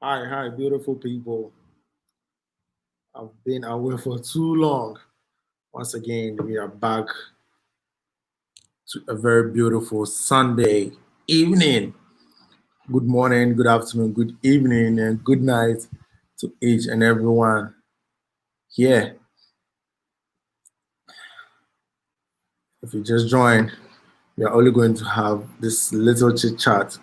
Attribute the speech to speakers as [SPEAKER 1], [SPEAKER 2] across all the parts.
[SPEAKER 1] Hi, beautiful people. I've been away for too long. Once again, we are back to a very beautiful Sunday evening. Good morning, good afternoon, good evening, and good night to each and everyone here. If you just joined, we are only going to have this little chit chat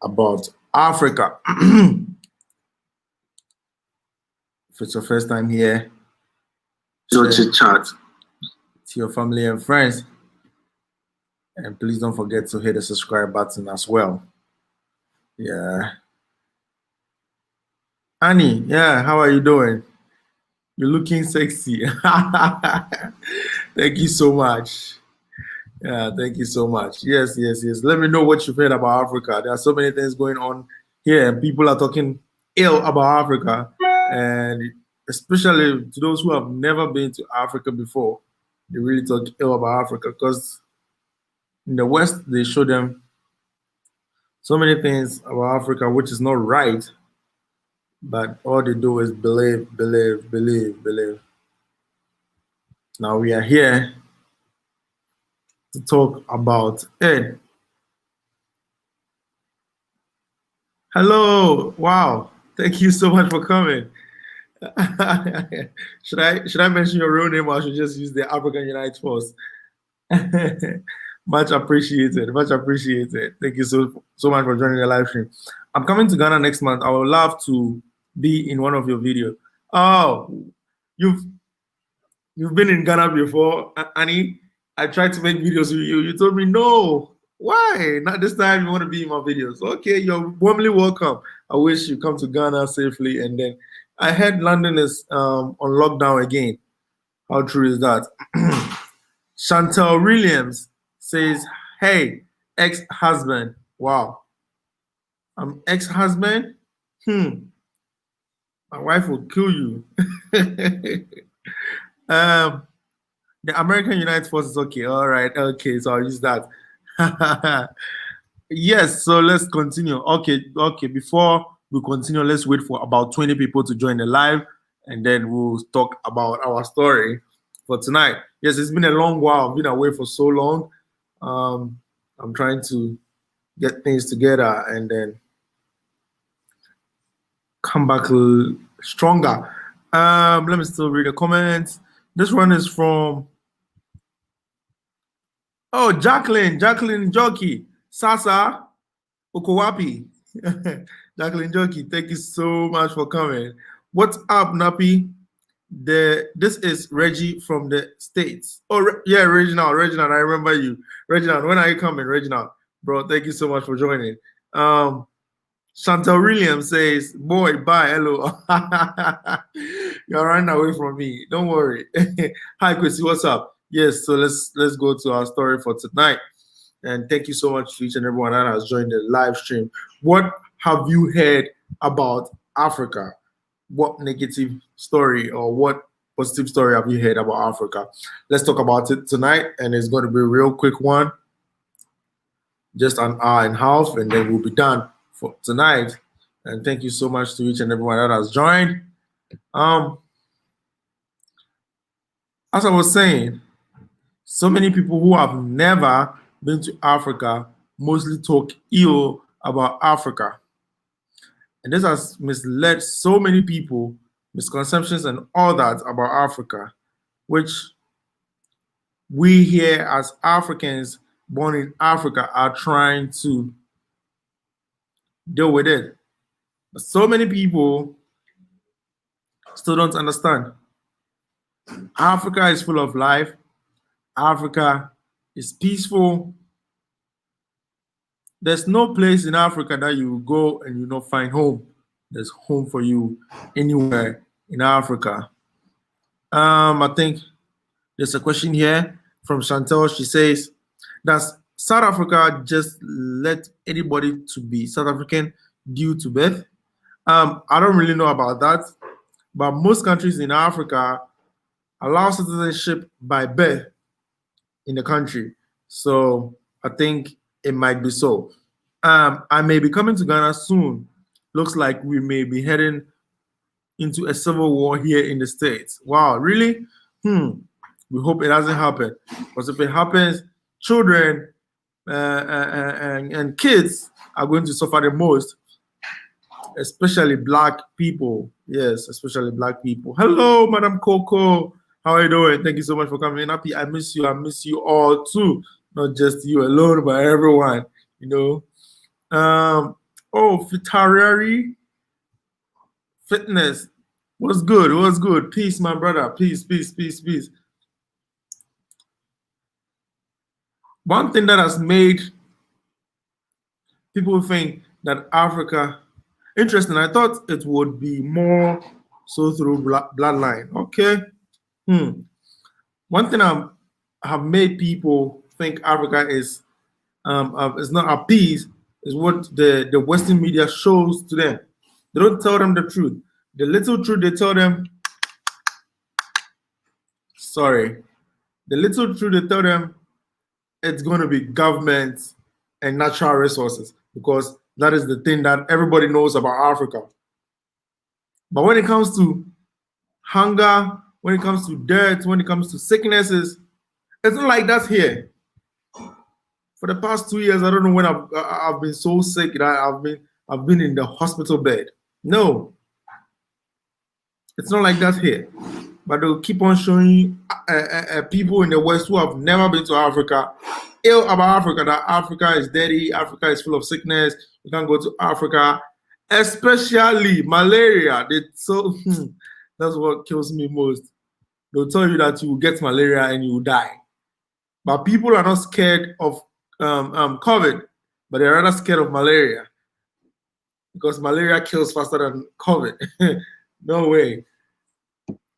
[SPEAKER 1] about Africa. If it's your first time here, share chit chat to your family and friends. And please don't forget to hit the subscribe button as well. Yeah. Annie, yeah, how are you doing? You're looking sexy. Thank you so much. Yeah, thank you so much. Yes. Let me know what you've heard about Africa. There are so many things going on here, and people are talking ill about Africa. And especially to those who have never been to Africa before, they really talk ill about Africa because in the West, they show them so many things about Africa, which is not right. But all they do is believe. Now we are here to talk about it. Hello, wow, thank you so much for coming. should I mention your real name or I should just use the African United Force? Much appreciated. Thank you so much for joining the live stream. I'm coming to Ghana next month. I would love to be in one of your videos. Oh, you've been in Ghana before, Annie. I tried to make videos with you. You told me no. Why? Not this time. You want to be in my videos? Okay, you're warmly welcome. I wish you come to Ghana safely. And then I heard London is on lockdown again. How true is that? Chantel Williams says, "Hey, ex-husband. Wow, I'm ex-husband. My wife will kill you." The American United Forces. Okay, all right. Okay, so I'll use that. Yes, so let's continue. Okay. Before we continue, let's wait for about 20 people to join the live, and then we'll talk about our story for tonight. Yes, it's been a long while. I've been away for so long. I'm trying to get things together and then come back stronger. Let me still read the comments. This one is from Jacqueline Jockey, Sasa Okowapi. Jacqueline Jockey, thank you so much for coming. What's up, Nappy? This is Reggie from the States. Oh, yeah, Reginald, I remember you. Reginald, when are you coming, Reginald? Bro, thank you so much for joining. Chantal Williams says, "Boy, bye, hello." You're running away from me. Don't worry. Hi, Chrissy, what's up? Yes, so let's go to our story for tonight. And thank you so much to each and everyone that has joined the live stream. What have you heard about Africa? What negative story or what positive story have you heard about Africa? Let's talk about it tonight, and it's going to be a real quick one, just an hour and a half, and then we'll be done for tonight. And thank you so much to each and everyone that has joined. As I was saying, so many people who have never been to Africa mostly talk ill about Africa. And this has misled so many people, misconceptions and all that about Africa, which we here as Africans born in Africa are trying to deal with it. But so many people still don't understand. Africa is full of life. Africa is peaceful. There's no place in Africa that you go and you not find home. There's home for you anywhere in Africa. I think there's a question here from Chantel. She says, "Does South Africa just let anybody to be South African due to birth?" I don't really know about that, but most countries in Africa allow citizenship by birth in the country. So I think it might be so. I may be coming to Ghana soon. Looks like we may be heading into a civil war here in the States. Wow, really? We hope it doesn't happen. Because if it happens, children and kids are going to suffer the most, especially black people. Yes, especially black people. Hello, Madam Coco. How are you doing? Thank you so much for coming in. Happy, I miss you. I miss you all too. Not just you alone, but everyone. Fitariari Fitness. What's good? What's good? Peace, my brother. Peace, peace, peace, peace. One thing that has made people think that Africa, interesting, I thought it would be more so through bloodline. Okay. One thing I have made people think Africa is not at peace is what the Western media shows to them. They don't tell them the truth. The little truth they tell them, the little truth they tell them, it's going to be government and natural resources, because that is the thing that everybody knows about Africa. But when it comes to hunger, when it comes to death, when it comes to sicknesses, it's not like that here. For the past 2 years, I don't know when I've been so sick that I've been in the hospital bed. No, it's not like that here. But they'll keep on showing people in the West who have never been to Africa, ill about Africa, that Africa is dirty, Africa is full of sickness, you can't go to Africa, especially malaria. That's what kills me most. They'll tell you that you will get malaria and you will die. But people are not scared of COVID, but they're rather scared of malaria, because malaria kills faster than COVID. No way.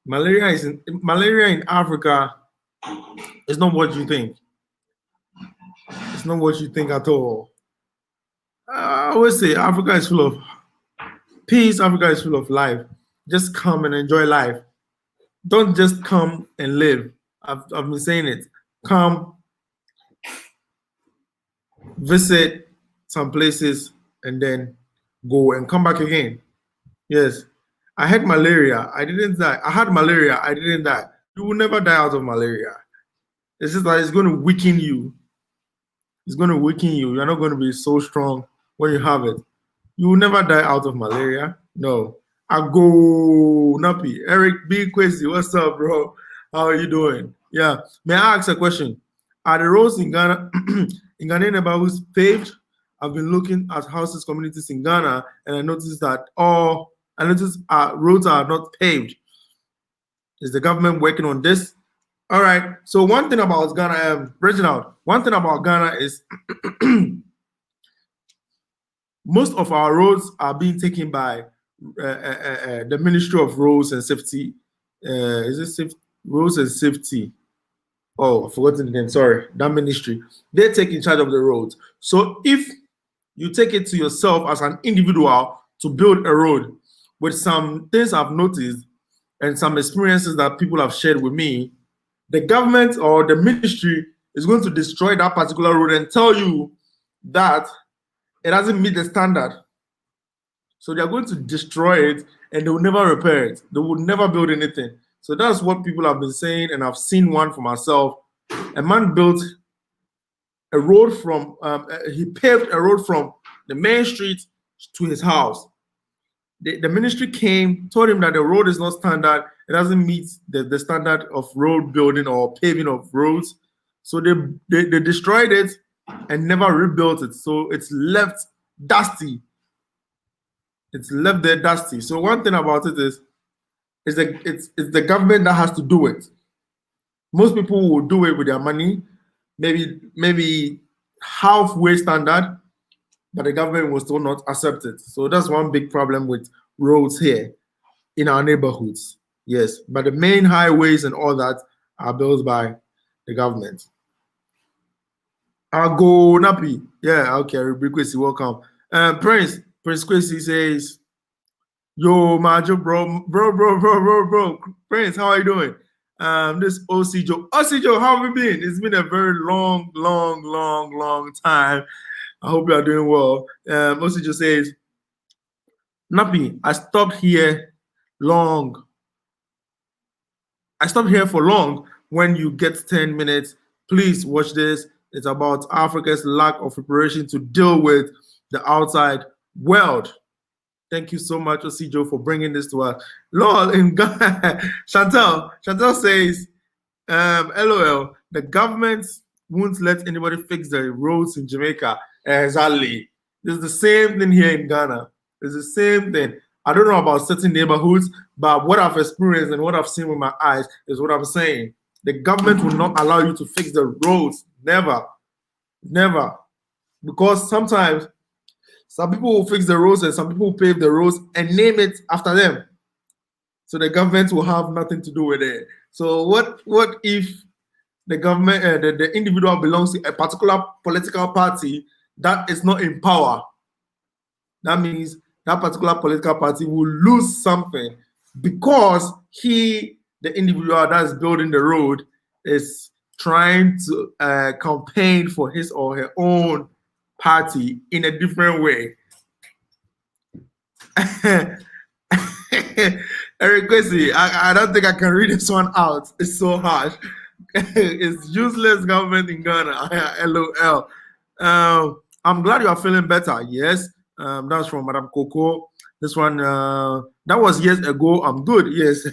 [SPEAKER 1] Malaria in Africa is not what you think. It's not what you think at all. I always say Africa is full of peace. Africa is full of life. Just come and enjoy life. Don't just come and live. I've been saying it. Come, visit some places, and then go and come back again. Yes. I had malaria. I didn't die. I had malaria. I didn't die. You will never die out of malaria. It's just that it's going to weaken you. It's going to weaken you. You're not going to be so strong when you have it. You will never die out of malaria. No. I go Nappy. Eric B. Kwesi, what's up, bro? How are you doing? Yeah. May I ask a question? Are the roads in Ghana, in Ghanaian neighborhoods paved? I've been looking at houses, communities in Ghana, and I noticed that roads are not paved. Is the government working on this? All right. So one thing about Ghana, Reginald, one thing about Ghana is most of our roads are being taken by the Ministry of Roads and Safety. Roads and Safety? Oh, I've forgotten the name. Sorry, that ministry. They take in charge of the roads. So if you take it to yourself as an individual to build a road, with some things I've noticed and some experiences that people have shared with me, the government or the ministry is going to destroy that particular road and tell you that it doesn't meet the standard. So they're going to destroy it and they will never repair it. They will never build anything. So that's what people have been saying, and I've seen one for myself. A man built a road he paved a road from the main street to his house. The ministry came, told him that the road is not standard. It doesn't meet the standard of road building or paving of roads. So they destroyed it and never rebuilt it. So it's left dusty. It's left there dusty. So one thing about it is it's the government that has to do it. Most people will do it with their money, maybe halfway standard, but the government will still not accept it. So that's one big problem with roads here in our neighborhoods. Yes, but the main highways and all that are built by the government. I'll go Nappy. Yeah, okay, Kwesi, welcome. Prince Kwesi says, yo, Majo, bro. Prince, how are you doing? This OC Joe. OC Joe, how have you been? It's been a very long time. I hope you are doing well. Also just says, Nappy, I stopped here for long. When you get 10 minutes, please watch this. It's about Africa's lack of preparation to deal with the outside world. Thank you so much, Osijo, for bringing this to us. Lol, in Ghana, Chantal says, LOL, the government won't let anybody fix the roads in Jamaica. Exactly. It's the same thing here in Ghana. It's the same thing. I don't know about certain neighborhoods, but what I've experienced and what I've seen with my eyes is what I'm saying. The government will not allow you to fix the roads. Never. Never. Because sometimes some people will fix the roads and some people will pave the roads and name it after them. So the government will have nothing to do with it. So what if the government, the individual belongs to a particular political party that is not in power? That means that particular political party will lose something because the individual that is building the road, is trying to campaign for his or her own party in a different way. Eric Kwesi, I don't think I can read this one out. It's so harsh. It's useless government in Ghana. LOL. I'm glad you are feeling better. Yes. That's from Madam Coco. This one, that was years ago. I'm good. Yes.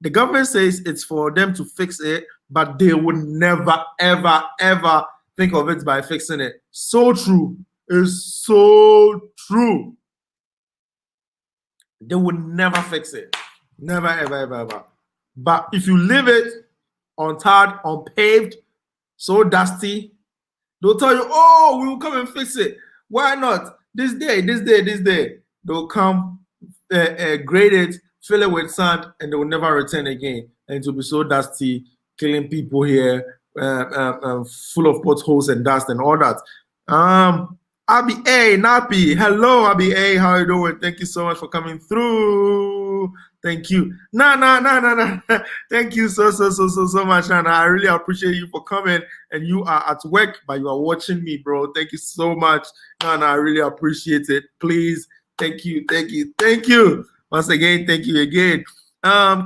[SPEAKER 1] The government says it's for them to fix it, but they would never, ever, ever think of it by fixing it. So true. It's so true. They would never fix it. Never, ever, ever, ever. But if you leave it untarred, unpaved, so dusty, they'll tell you, oh, we will come and fix it. Why not? This day. They'll come, grade it, fill it with sand, and they will never return again. And it will be so dusty, killing people here, full of potholes and dust and all that. Abby A, Nappy. Hello, Abby A. How are you doing? Thank you so much for coming through. Thank you. No. Thank you so much, Nana. I really appreciate you for coming. And you are at work, but you are watching me, bro. Thank you so much. Nana, I really appreciate it. Please. Thank you. Once again, thank you again.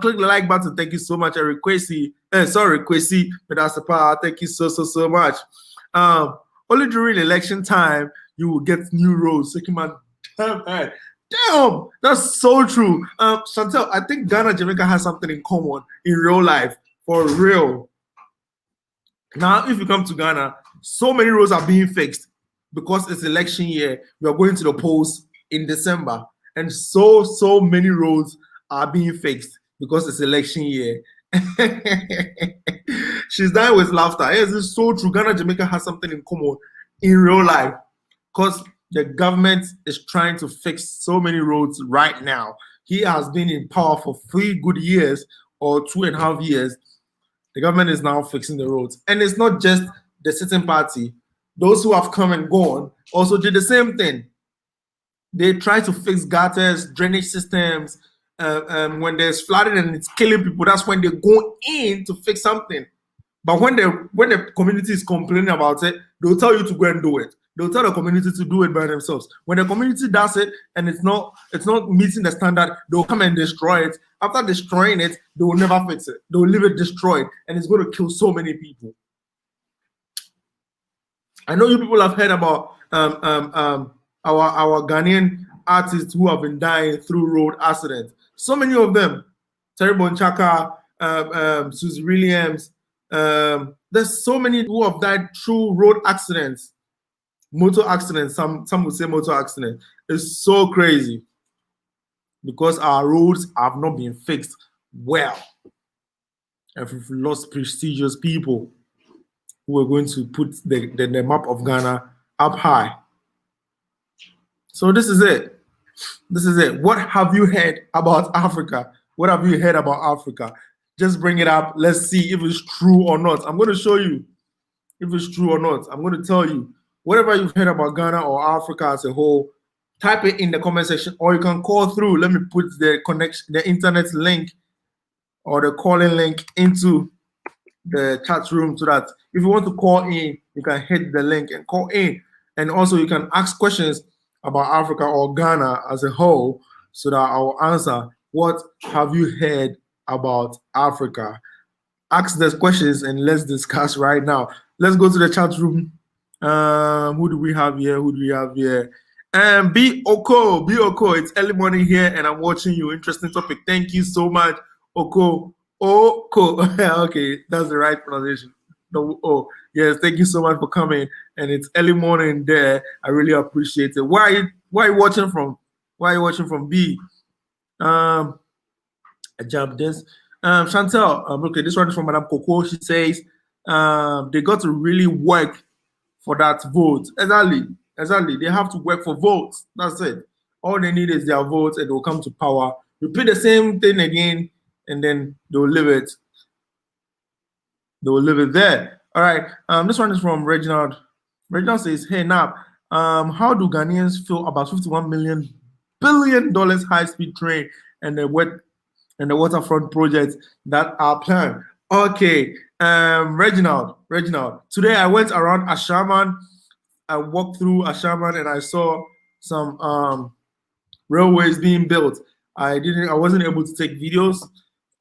[SPEAKER 1] Click the like button. Thank you so much, Eric Kwesi. Kwesi, but that's the power. Thank you so much. Only during election time, you will get new roads. Damn, that's so true. Chantel, I think Ghana, Jamaica has something in common in real life, for real. Now, if you come to Ghana, so many roads are being fixed because it's election year. We are going to the polls in December, and so many roads are being fixed because it's election year. She's dying with laughter. Yes, it's so true. Ghana, Jamaica has something in common in real life because the government is trying to fix so many roads right now. He has been in power for 3 good years or 2.5 years. The government is now fixing the roads. And it's not just the sitting party. Those who have come and gone also did the same thing. They try to fix gutters, drainage systems. When there's flooding and it's killing people, that's when they go in to fix something. But when the community is complaining about it, they'll tell you to go and do it. They'll tell the community to do it by themselves. When the community does it and it's not meeting the standard, they'll come and destroy it. After destroying it, they will never fix it. They'll leave it destroyed, and it's going to kill so many people. I know you people have heard about our Ghanaian artists who have been dying through road accidents. So many of them. Terry Bonchaka, Susie Williams. There's so many who have died through road accidents. Motor accidents, some would say motor accident. It's so crazy because our roads have not been fixed well. And we've lost prestigious people who are going to put the map of Ghana up high. So this is it. What have you heard about Africa? What have you heard about Africa? Just bring it up. Let's see if it's true or not. I'm going to show you if it's true or not. I'm going to tell you. Whatever you've heard about Ghana or Africa as a whole, type it in the comment section, or you can call through. Let me put the internet link or the calling link into the chat room so that if you want to call in, you can hit the link and call in. And also you can ask questions about Africa or Ghana as a whole so that I will answer. What have you heard about Africa? Ask those questions and let's discuss right now. Let's go to the chat room. Who do we have here? Who do we have here? B Oko, it's early morning here and I'm watching you. Interesting topic. Thank you so much, Oko. Okay, that's the right pronunciation. Yes, thank you so much for coming. And it's early morning there. I really appreciate it. Why are you watching from? Why are you watching from B? I jumped this. Chantel, okay, this one is from Madame Coco. She says they got to really work for that vote. Exactly. They have to work for votes. That's it. All they need is their votes and they'll come to power. Repeat the same thing again and then they'll live it. They will live it there. All right. This one is from Reginald. Reginald says, hey, Nap, how do Ghanaians feel about $51 billion high-speed train and the waterfront projects that are planned? Okay. Reginald. Today I went around Ashaman. I walked through Ashaman and I saw some railways being built. I wasn't able to take videos.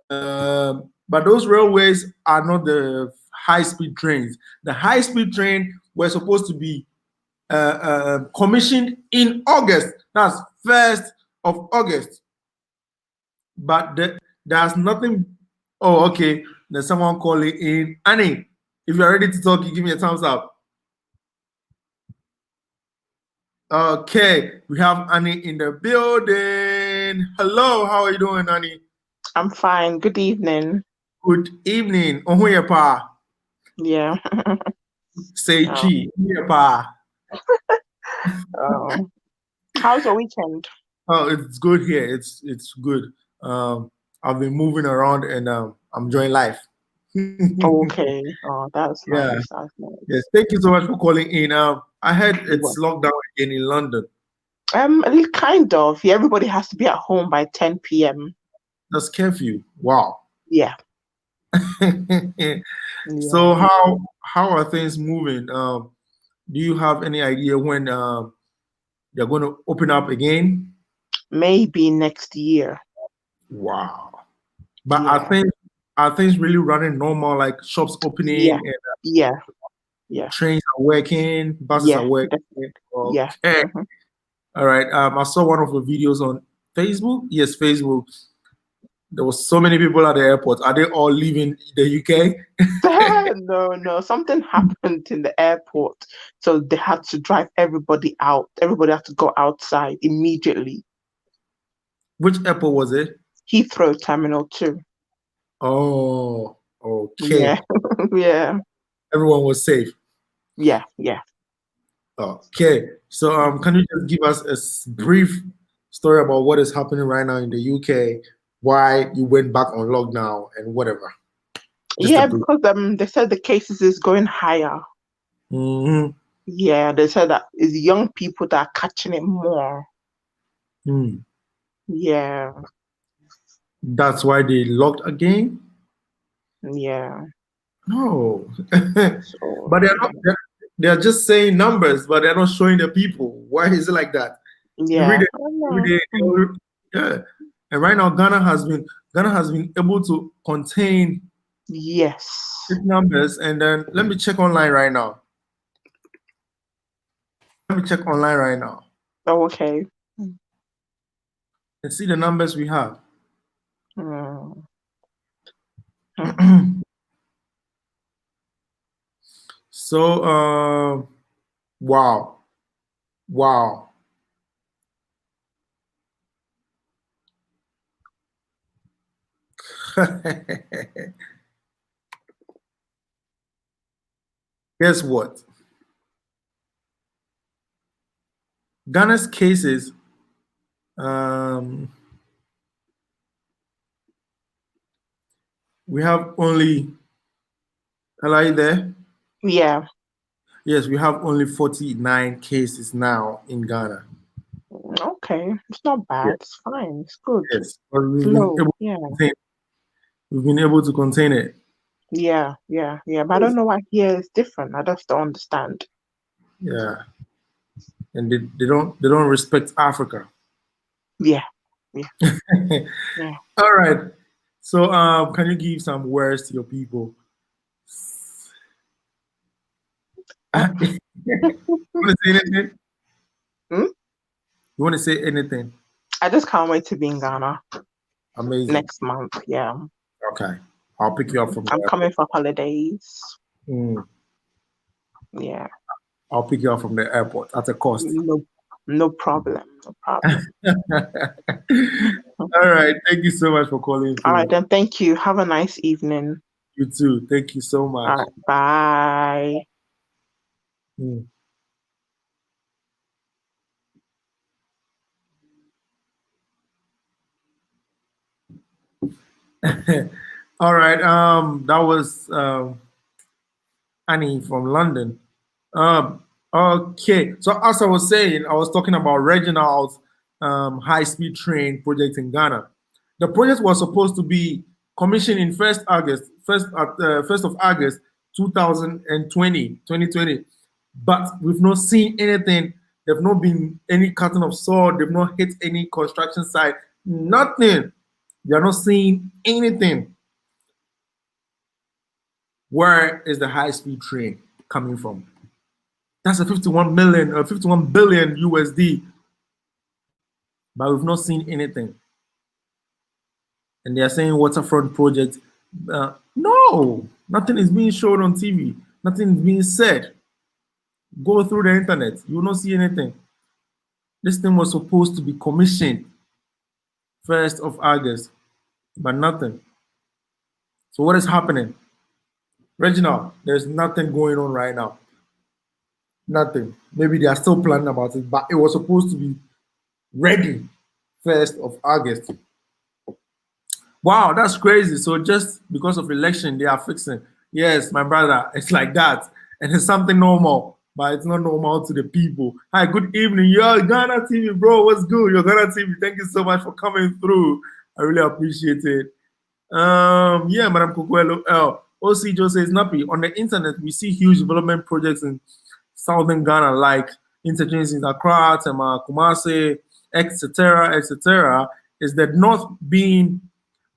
[SPEAKER 1] But those railways are not the high-speed trains. The high-speed train were supposed to be commissioned in August. That's 1st of August. But there's nothing. Oh, okay. There's someone calling in. Annie, if you're ready to talk, you give me a thumbs up. Okay, we have Annie in the building. Hello, how are you doing, Annie?
[SPEAKER 2] I'm fine. Good evening.
[SPEAKER 1] Good evening. Ohuyepa.
[SPEAKER 2] Yeah.
[SPEAKER 1] Say chi. Ohuyepa.
[SPEAKER 2] How's your weekend?
[SPEAKER 1] Oh, it's good here. It's good. I've been moving around and I'm enjoying life.
[SPEAKER 2] Okay. Oh, that's nice. That's nice.
[SPEAKER 1] Yes, thank you so much for calling in. I heard it's lockdown again in London.
[SPEAKER 2] Kind of. Yeah, everybody has to be at home by 10 p.m.
[SPEAKER 1] That's curfew. Wow.
[SPEAKER 2] Yeah.
[SPEAKER 1] So how are things moving? Do you have any idea when they're going to open up again?
[SPEAKER 2] Maybe next year.
[SPEAKER 1] Wow. But are things really running normal, like shops opening?
[SPEAKER 2] Yeah.
[SPEAKER 1] And, trains are working, buses are working.
[SPEAKER 2] Okay. Yeah.
[SPEAKER 1] All right. I saw one of the videos on Facebook. Yes, Facebook. There was so many people at the airport. Are they all leaving the UK?
[SPEAKER 2] No. Something happened in the airport, so they had to drive everybody out. Everybody had to go outside immediately.
[SPEAKER 1] Which airport was it?
[SPEAKER 2] Heathrow Terminal 2.
[SPEAKER 1] Oh, okay.
[SPEAKER 2] Yeah.
[SPEAKER 1] Everyone was safe.
[SPEAKER 2] Yeah.
[SPEAKER 1] Okay. So can you just give us a brief story about what is happening right now in the UK, why you went back on lockdown and whatever?
[SPEAKER 2] Because they said the cases is going higher.
[SPEAKER 1] Mm-hmm.
[SPEAKER 2] Yeah, they said that it's young people that are catching it more. Yeah.
[SPEAKER 1] That's why they locked again?
[SPEAKER 2] Yeah.
[SPEAKER 1] No. But they're just saying numbers, but they're not showing the people. Why is it like that?
[SPEAKER 2] Yeah.
[SPEAKER 1] Every day, And right now Ghana has been able to contain these numbers. And then let me check online right now.
[SPEAKER 2] Oh, okay.
[SPEAKER 1] And see the numbers we have. So wow. Guess what? Ghana's cases we have only. Hello, are you there?
[SPEAKER 2] Yeah.
[SPEAKER 1] Yes, we have only 49 cases now in Ghana.
[SPEAKER 2] Okay, it's not bad. It's fine. It's good.
[SPEAKER 1] Yes, but we've been able to contain it.
[SPEAKER 2] Yeah, yeah, yeah. But I don't know why here it's different. I just don't understand.
[SPEAKER 1] Yeah, and they don't respect Africa.
[SPEAKER 2] Yeah, yeah, yeah.
[SPEAKER 1] All right. So can you give some words to your people?
[SPEAKER 2] Uh,
[SPEAKER 1] You want to say anything?
[SPEAKER 2] hmm?
[SPEAKER 1] You want to say anything?
[SPEAKER 2] I just can't wait to be in Ghana
[SPEAKER 1] Amazing.
[SPEAKER 2] next month. Yeah.
[SPEAKER 1] Okay. I'll pick you up from
[SPEAKER 2] I'm
[SPEAKER 1] there.
[SPEAKER 2] coming for holidays.
[SPEAKER 1] Mm,
[SPEAKER 2] Yeah.
[SPEAKER 1] I'll pick you up from the airport at a cost.
[SPEAKER 2] No, no problem. No problem.
[SPEAKER 1] All right. Thank you so much for calling
[SPEAKER 2] All right,
[SPEAKER 1] through.
[SPEAKER 2] then. Thank you. Have a nice evening.
[SPEAKER 1] You too. Thank you so
[SPEAKER 2] All
[SPEAKER 1] much.
[SPEAKER 2] right. Bye.
[SPEAKER 1] Mm. All right. That was Annie from London. Okay. So as I was saying, I was talking about Reginald's high-speed train project in Ghana. The project was supposed to be commissioned in first of August 2020, but we've not seen anything. There've not been any cutting of saw. They've not hit any construction site. Nothing. They are not seeing anything. Where is the high-speed train coming from? That's a 51 billion USD, but we've not seen anything. And they are saying waterfront project. No, nothing is being showed on TV. Nothing is being said. Go through the internet, you will not see anything. This thing was supposed to be commissioned 1st of August, but nothing. So what is happening? Reginald, there's nothing going on right now. Nothing. Maybe they are still planning about it, but it was supposed to be ready 1st of August. Wow, that's crazy. So just because of election, they are fixing. Yes, my brother, it's like that. And it's something normal, but it's not normal to the people. Hi, good evening. You're Ghana TV, bro. What's good? You're Ghana TV. Thank you so much for coming through. I really appreciate it. Yeah, Madam Coquello. OC Joe says, Nappy, on the internet, we see huge development projects in southern Ghana, like interchanges in Accra, Tema, Kumasi, etc., etc. Is the north being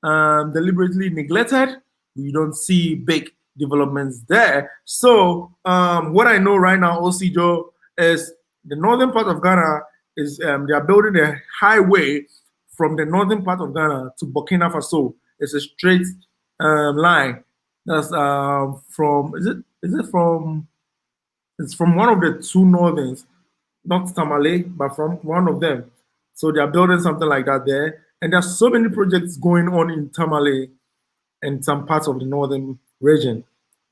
[SPEAKER 1] deliberately neglected? We don't see big developments there. So what I know right now, OC Joe, is the northern part of Ghana is they are building a highway from the northern part of Ghana to Burkina Faso. It's a straight line. That's from is it from it's from one of the two northerns, not Tamale, but from one of them. So they are building something like that there. And there's so many projects going on in Tamale and some parts of the northern region,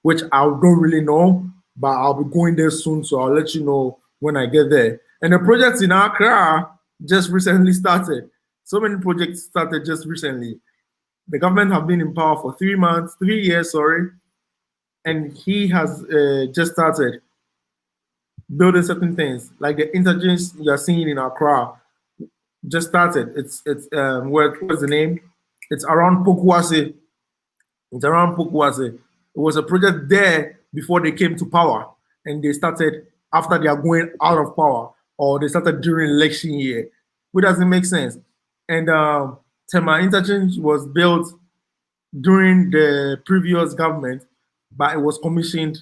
[SPEAKER 1] which I don't really know, but I'll be going there soon, so I'll let you know when I get there. And the projects in Accra just recently started. So many projects started just recently. The government have been in power for 3 years, sorry, and he has just started building certain things, like the interchange you are seeing in Accra. Just started. It's what's the name? It's around Pokuase. It's around Pokuase. It was a project there before they came to power, and they started after they are going out of power, or they started during election year, which doesn't make sense. And Tema Interchange was built during the previous government, but it was commissioned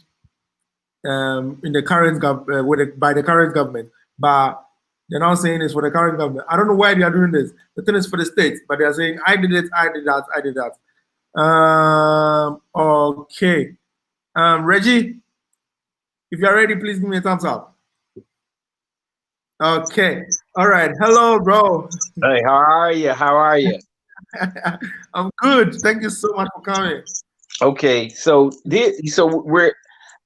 [SPEAKER 1] in the current by the current government. But they're now saying it's for the current government. I don't know why they are doing this. The thing is for the states, but they are saying I did it, I did that, I did that. Okay. Reggie, if you're ready, please give me a thumbs up. Okay. All right. Hello, bro.
[SPEAKER 3] Hey, how are you? How are you?
[SPEAKER 1] I'm good. Thank you so much for coming.
[SPEAKER 3] Okay, so we're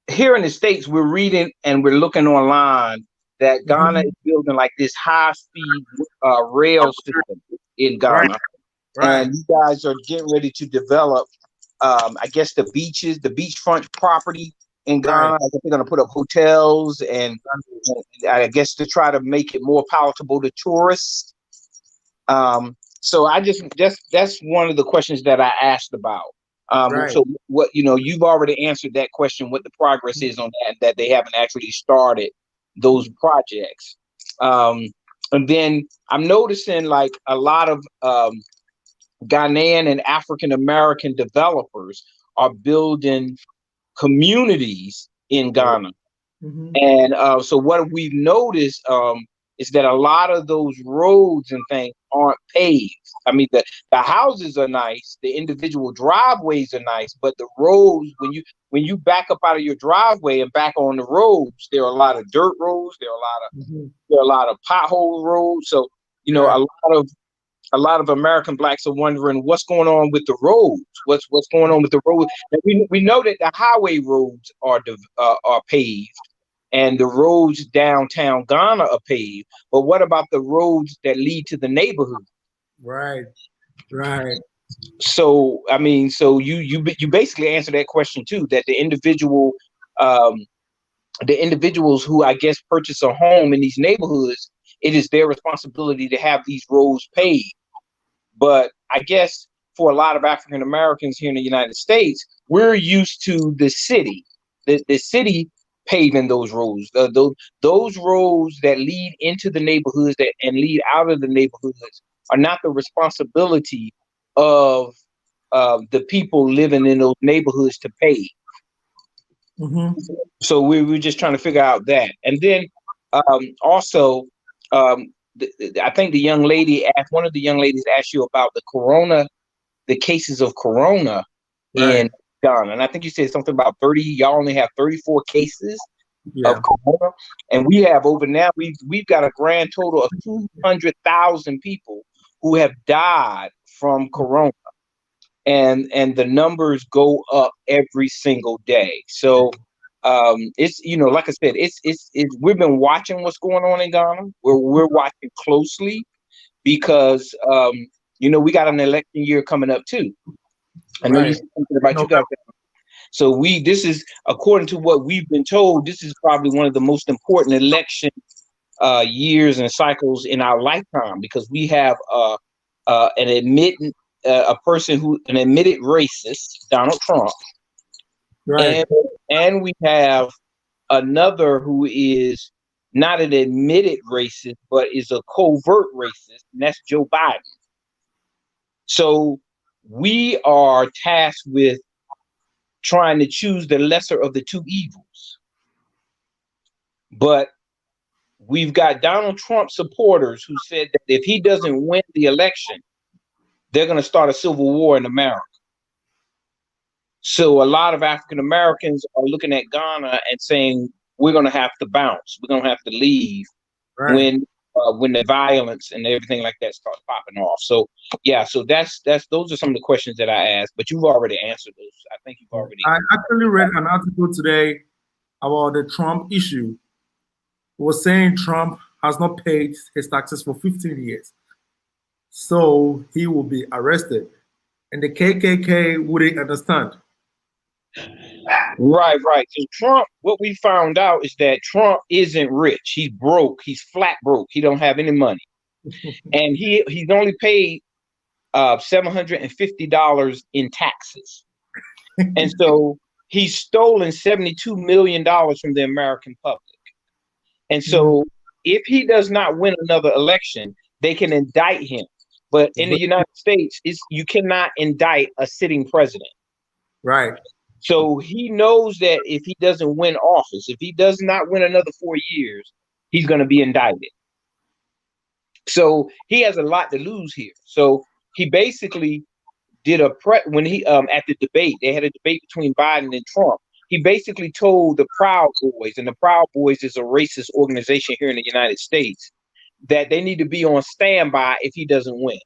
[SPEAKER 3] here in the States. We're reading and we're looking online that Ghana is building like this high-speed rail system in Ghana,
[SPEAKER 1] Right.
[SPEAKER 3] and you guys are getting ready to develop. I guess the beachfront property in Ghana.
[SPEAKER 1] Right.
[SPEAKER 3] I guess they're going to put up hotels and I guess to try to make it more palatable to tourists. So that's one of the questions that I asked about.
[SPEAKER 1] Right.
[SPEAKER 3] So what, you've already answered that question, what the progress is on that they haven't actually started those projects. And then I'm noticing like a lot of Ghanaian and African American developers are building communities in Ghana. And so what we've noticed is that a lot of those roads and things aren't paved. I mean, the houses are nice, the individual driveways are nice, but the roads, when you back up out of your driveway and back on the roads, there are a lot of dirt roads, there are a lot of pothole roads. So, a lot of American blacks are wondering what's going on with the roads. What's going on with the roads? And we know that the highway roads are paved, and the roads downtown Ghana are paved. But what about the roads that lead to the neighborhood?
[SPEAKER 1] Right.
[SPEAKER 3] So I mean, so you basically answer that question too. That the individuals who I guess purchase a home in these neighborhoods, it is their responsibility to have these roads paved. But I guess for a lot of African Americans here in the United States, we're used to the city paving those roads. Those roads that lead into the neighborhoods and lead out of the neighborhoods are not the responsibility of the people living in those neighborhoods to pave. So we were just trying to figure out that. And then also, I think one of the young ladies asked you about the cases of corona in Ghana. And I think you said something about 30, y'all only have 34 cases of corona. And we have we've got a grand total of 200,000 people who have died from corona. And the numbers go up every single day. So it's, like I said, it's we've been watching what's going on in Ghana. We're watching closely because we got an election year coming up too. I know you said something about you guys. So this is, according to what we've been told, this is probably one of the most important election years and cycles in our lifetime, because we have an admitted racist, Donald Trump. Right. And we have another who is not an admitted racist, but is a covert racist, and that's Joe Biden. So we are tasked with trying to choose the lesser of the two evils. But we've got Donald Trump supporters who said that if he doesn't win the election, they're going to start a civil war in America. So a lot of African Americans are looking at Ghana and saying, we're going to have to bounce. We're going to have to leave when the violence and everything like that starts popping off. So yeah, so those are some of the questions that I asked, but you've already answered those. I think you've already.
[SPEAKER 1] I actually read an article today about the Trump issue. It was saying Trump has not paid his taxes for 15 years. So he will be arrested. And the KKK wouldn't understand.
[SPEAKER 3] Right. So Trump, what we found out is that Trump isn't rich. He's broke. He's flat broke. He don't have any money. And he's only paid $750 in taxes. And so he's stolen $72 million from the American public. And so if he does not win another election, they can indict him. But in the United States, you cannot indict a sitting president.
[SPEAKER 1] Right.
[SPEAKER 3] So he knows that if he doesn't win office, if he does not win another 4 years, he's going to be indicted. So he has a lot to lose here. So he basically did when he at the debate, they had a debate between Biden and Trump. He basically told the Proud Boys, and the Proud Boys is a racist organization here in the United States, that they need to be on standby if he doesn't win.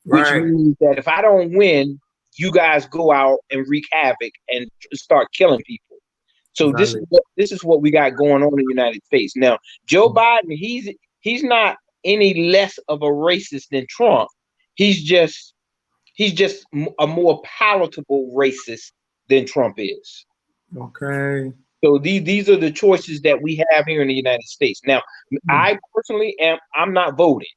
[SPEAKER 3] Which means that if I don't win, you guys go out and wreak havoc and start killing people. So this is what we got going on in the United States. Now, Joe Biden, he's not any less of a racist than Trump. He's just a more palatable racist than Trump is.
[SPEAKER 1] Okay.
[SPEAKER 3] So these are the choices that we have here in the United States. Now, I personally I'm not voting.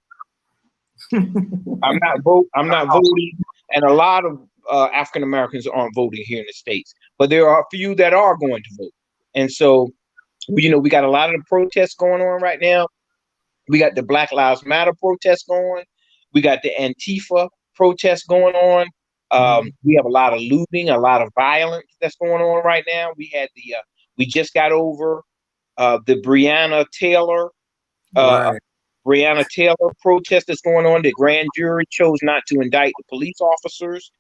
[SPEAKER 3] I'm not voting. And a lot of African Americans aren't voting here in the States, but there are a few that are going to vote. And so, we got a lot of the protests going on right now. We got the Black Lives Matter protests going. We got the Antifa protests going on. We have a lot of looting, a lot of violence that's going on right now. We just got over the Breonna Taylor protest that's going on. The grand jury chose not to indict the police officers.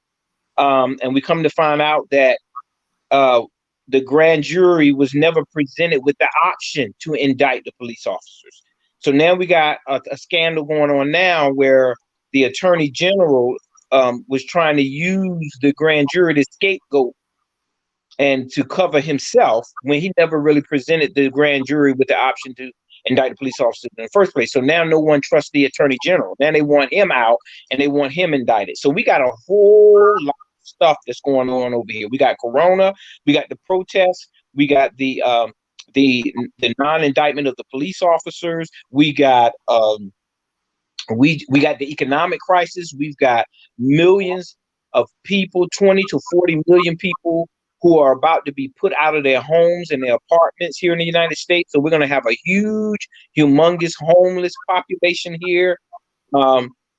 [SPEAKER 3] And we come to find out that the grand jury was never presented with the option to indict the police officers. So now we got a scandal going on now where the attorney general was trying to use the grand jury to scapegoat and to cover himself when he never really presented the grand jury with the option to indict the police officers in the first place. So now no one trusts the attorney general. Now they want him out and they want him indicted. So we got a whole lot of stuff that's going on over here. We got Corona, we got the protests, we got the non-indictment of the police officers. We got we got the economic crisis. We've got millions of people, 20 to 40 million people who are about to be put out of their homes and their apartments here in the United States. So we're going to have a huge, humongous homeless population here.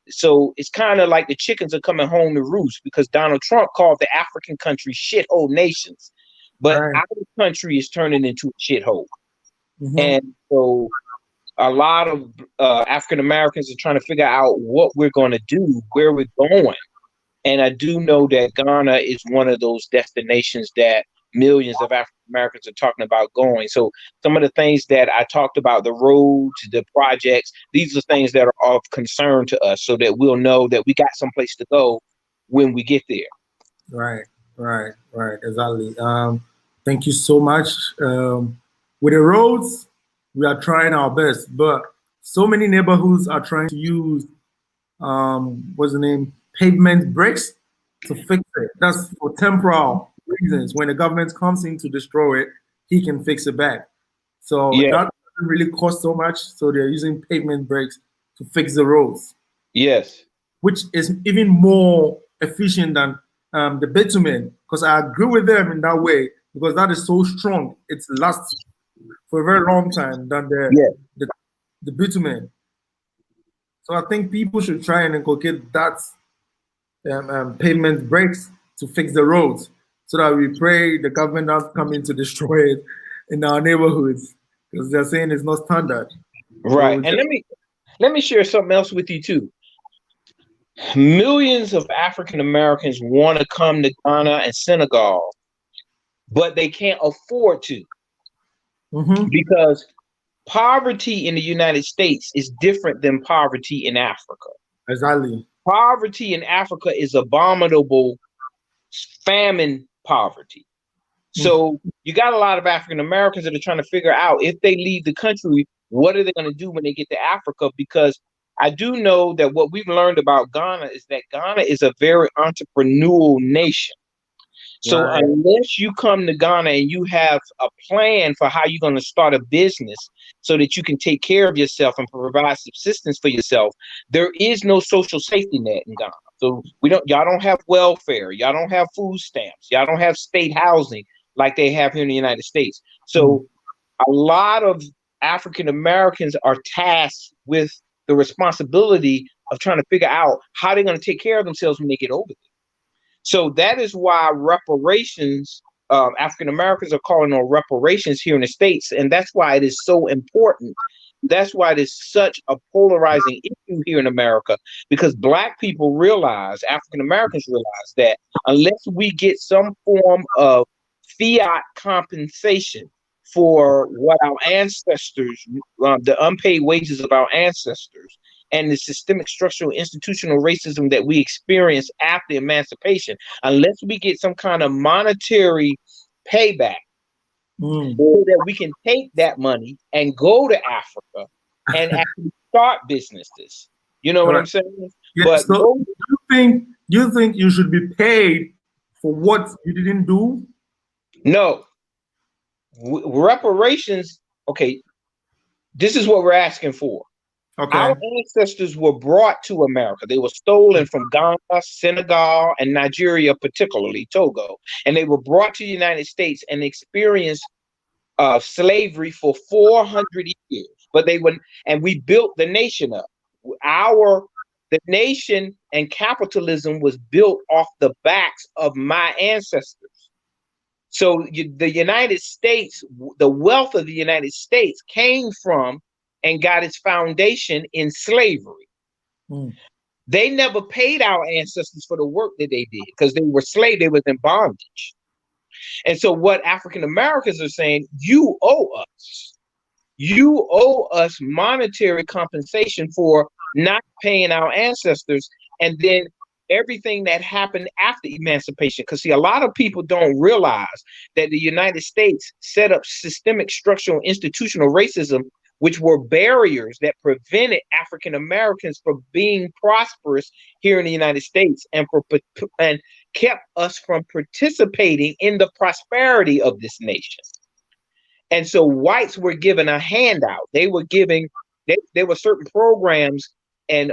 [SPEAKER 3] So it's kind of like the chickens are coming home to roost because Donald Trump called the African countries shithole nations. But our country is turning into a shithole. And so a lot of African Americans are trying to figure out what we're going to do, where we're going. And I do know that Ghana is one of those destinations that millions of African Americans are talking about going. So some of the things that I talked about, the roads, the projects, these are things that are of concern to us so that we'll know that we got someplace to go when we get there.
[SPEAKER 1] Right. Exactly. Thank you so much. With the roads, we are trying our best, but so many neighborhoods are trying to use, pavement bricks to fix it. That's for temporal reasons. When the government comes in to destroy it, he can fix it back. So that doesn't really cost so much. So they're using pavement bricks to fix the roads.
[SPEAKER 3] Yes.
[SPEAKER 1] Which is even more efficient than the bitumen, because I agree with them in that way, because that is so strong. It lasts for a very long time than the bitumen. So I think people should try and inculcate that pavement bricks to fix the roads, so that we pray the government not come in to destroy it in our neighborhoods, because they're saying it's not standard.
[SPEAKER 3] Right. So and let me share something else with you too. Millions of African Americans want to come to Ghana and Senegal, but they can't afford to because poverty in the United States is different than poverty in Africa.
[SPEAKER 1] Exactly.
[SPEAKER 3] Poverty in Africa is abominable famine poverty. So you got a lot of African Americans that are trying to figure out if they leave the country, what are they going to do when they get to Africa? Because I do know that what we've learned about Ghana is that Ghana is a very entrepreneurial nation. So unless you come to Ghana and you have a plan for how you're going to start a business so that you can take care of yourself and provide subsistence for yourself, there is no social safety net in Ghana. So y'all don't have welfare, y'all don't have food stamps, y'all don't have state housing like they have here in the United States. So a lot of African Americans are tasked with the responsibility of trying to figure out how they're going to take care of themselves when they get over there. So that is why reparations, African Americans are calling on reparations here in the States. And that's why it is so important. That's why it is such a polarizing issue here in America, because Black people realize, African Americans realize that unless we get some form of fiat compensation for what our ancestors, the unpaid wages of our ancestors, and the systemic structural institutional racism that we experienced after emancipation, unless we get some kind of monetary payback so that we can take that money and go to Africa and actually start businesses. You know what I'm saying?
[SPEAKER 1] Yeah,
[SPEAKER 3] but
[SPEAKER 1] so do you think you should be paid for what you didn't do?
[SPEAKER 3] No. Reparations, okay, this is what we're asking for.
[SPEAKER 1] Okay.
[SPEAKER 3] Our ancestors were brought to America. They were stolen from Ghana, Senegal, and Nigeria, particularly Togo. And they were brought to the United States and experienced slavery for 400 years. But and we built the nation up. The nation and capitalism was built off the backs of my ancestors. So the United States, the wealth of the United States came from and got its foundation in slavery. They never paid our ancestors for the work that they did because they were slaves, they was in bondage. And so what African Americans are saying, you owe us. You owe us monetary compensation for not paying our ancestors. And then everything that happened after emancipation. Because see, a lot of people don't realize that the United States set up systemic structural institutional racism, which were barriers that prevented African Americans from being prosperous here in the United States and kept us from participating in the prosperity of this nation. And so whites were given a handout. They were giving, there were certain programs and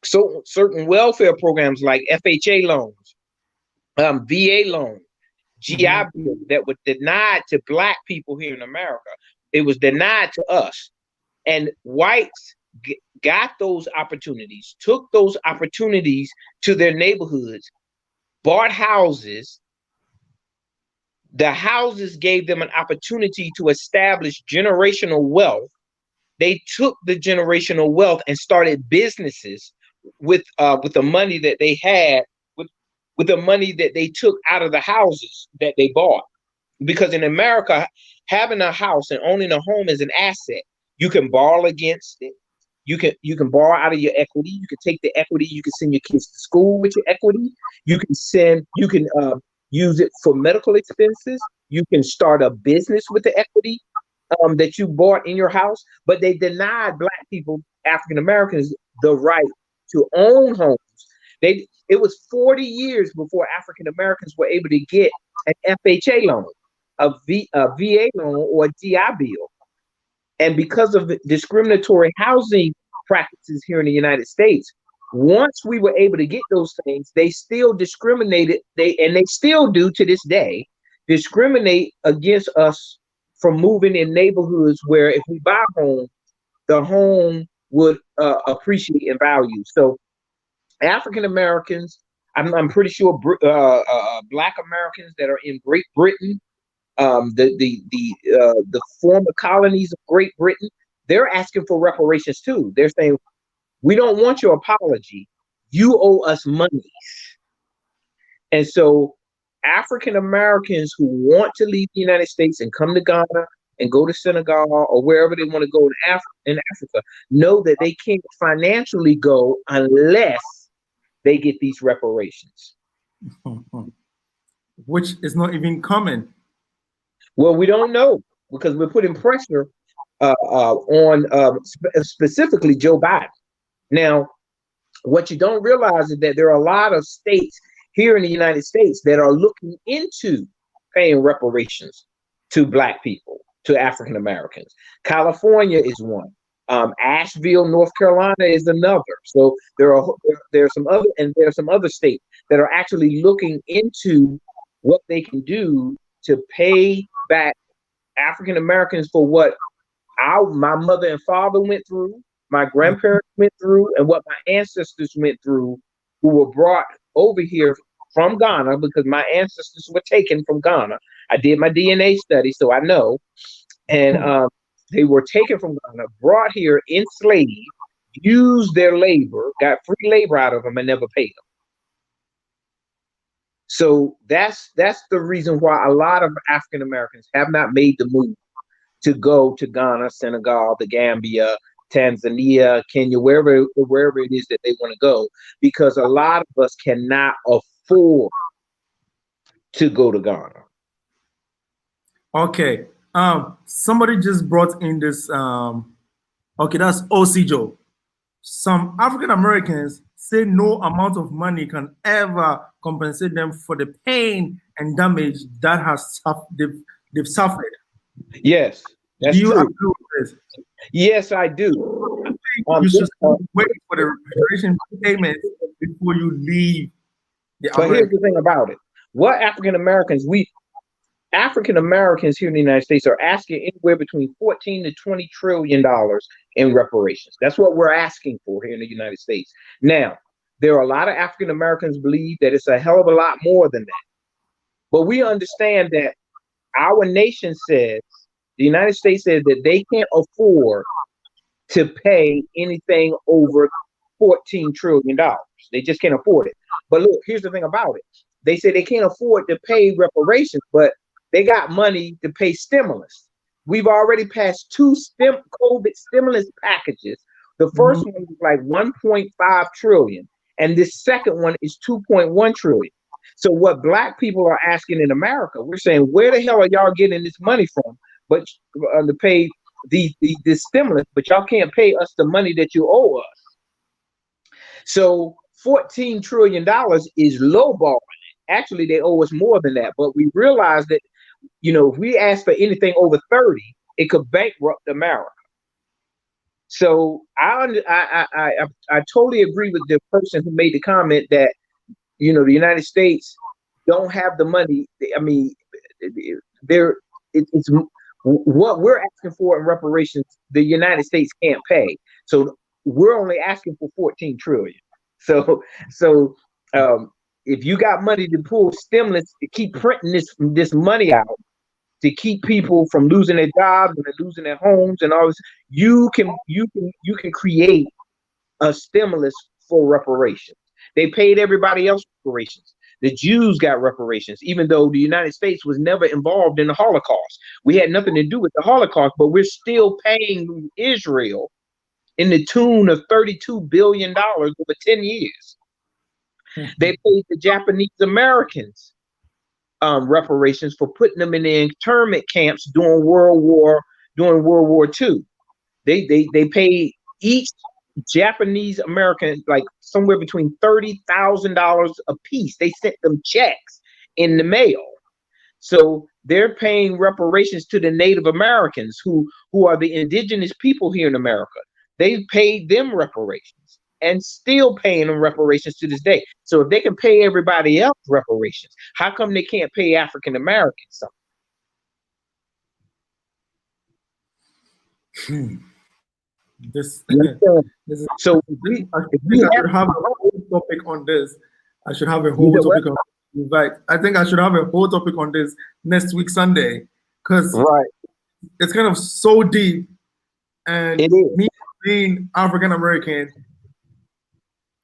[SPEAKER 3] so certain welfare programs like FHA loans, VA loans, GI Bill that were denied to Black people here in America. It was denied to us. And whites got those opportunities, took those opportunities to their neighborhoods, bought houses. The houses gave them an opportunity to establish generational wealth. They took the generational wealth and started businesses with the money that they had, with the money that they took out of the houses that they bought. Because in America, having a house and owning a home is an asset. You can borrow against it. You can borrow out of your equity. You can take the equity. You can send your kids to school with your equity. You can use it for medical expenses. You can start a business with the equity that you bought in your house. But they denied Black people, African Americans, the right to own homes. It was 40 years before African Americans were able to get an FHA loan, a VA loan, or a GI Bill. And because of discriminatory housing practices here in the United States, once we were able to get those things, they still discriminated. They still do to this day, discriminate against us from moving in neighborhoods where if we buy a home, the home would appreciate in value. So African Americans, I'm pretty sure Black Americans that are in Great Britain, the former colonies of Great Britain, they're asking for reparations too. They're saying, we don't want your apology. You owe us money. And so African Americans who want to leave the United States and come to Ghana and go to Senegal or wherever they want to go in Africa know that they can't financially go unless they get these reparations.
[SPEAKER 1] Which is not even coming.
[SPEAKER 3] Well, we don't know because we're putting pressure on specifically Joe Biden. Now, what you don't realize is that there are a lot of states here in the United States that are looking into paying reparations to Black people, to African Americans. California is one. Asheville, North Carolina is another. So there are some other states that are actually looking into what they can do to pay back African Americans for what my mother and father went through, my grandparents went through, and what my ancestors went through, who were brought over here from Ghana because my ancestors were taken from Ghana. I did my DNA study, so I know. And they were taken from Ghana, brought here, enslaved, used their labor, got free labor out of them, and never paid them. So that's the reason why a lot of African Americans have not made the move to go to Ghana, Senegal, the Gambia, Tanzania, Kenya, wherever it is that they want to go, because a lot of us cannot afford to go to Ghana.
[SPEAKER 1] Okay. Somebody just brought in this. Okay, that's OC Joe. Some African Americans say no amount of money can ever compensate them for the pain and damage that they've suffered.
[SPEAKER 3] Yes, that's
[SPEAKER 1] do you
[SPEAKER 3] true.
[SPEAKER 1] agree with this?
[SPEAKER 3] Yes, I do.
[SPEAKER 1] you should wait for the reparation payment before you leave the
[SPEAKER 3] But here's the thing about it. What African Americans here in the United States are asking anywhere between 14 to 20 trillion dollars in reparations. That's what we're asking for here in the United States. Now, there are a lot of African Americans believe that it's a hell of a lot more than that. But we understand that our nation says, the United States says that they can't afford to pay anything over $14 trillion. They just can't afford it. But look, here's the thing about it. They say they can't afford to pay reparations, but they got money to pay stimulus. We've already passed two COVID stimulus packages. The first one was like 1.5 trillion, and this second one is 2.1 trillion. So what Black people are asking in America, we're saying, where the hell are y'all getting this money from? But to pay the stimulus, but y'all can't pay us the money that you owe us. So $14 trillion is lowballing. Actually, they owe us more than that. But we realize that, you know, if we ask for anything over 30, it could bankrupt America. So I totally agree with the person who made the comment that, you know, the United States don't have the money. I mean, it's what we're asking for in reparations, the United States can't pay. So we're only asking for 14 trillion. So if you got money to pull stimulus to keep printing this money out, to keep people from losing their jobs and losing their homes and all this, you can create a stimulus for reparations. They paid everybody else reparations. The Jews got reparations, even though the United States was never involved in the Holocaust. We had nothing to do with the Holocaust, but we're still paying Israel in the tune of $32 billion over 10 years. They paid the Japanese Americans reparations for putting them in the internment camps during World War II. They paid each Japanese American like somewhere between $30,000 a piece. They sent them checks in the mail. So they're paying reparations to the Native Americans who are the indigenous people here in America. They paid them reparations and still paying them reparations to this day. So if they can pay everybody else reparations, how come they can't pay African Americans something?
[SPEAKER 1] This is,
[SPEAKER 3] so
[SPEAKER 1] I should have a whole topic on this. I should have a whole topic on this. In fact, I think I should have a whole topic on this next week Sunday, because it's kind of so deep, and me being African American,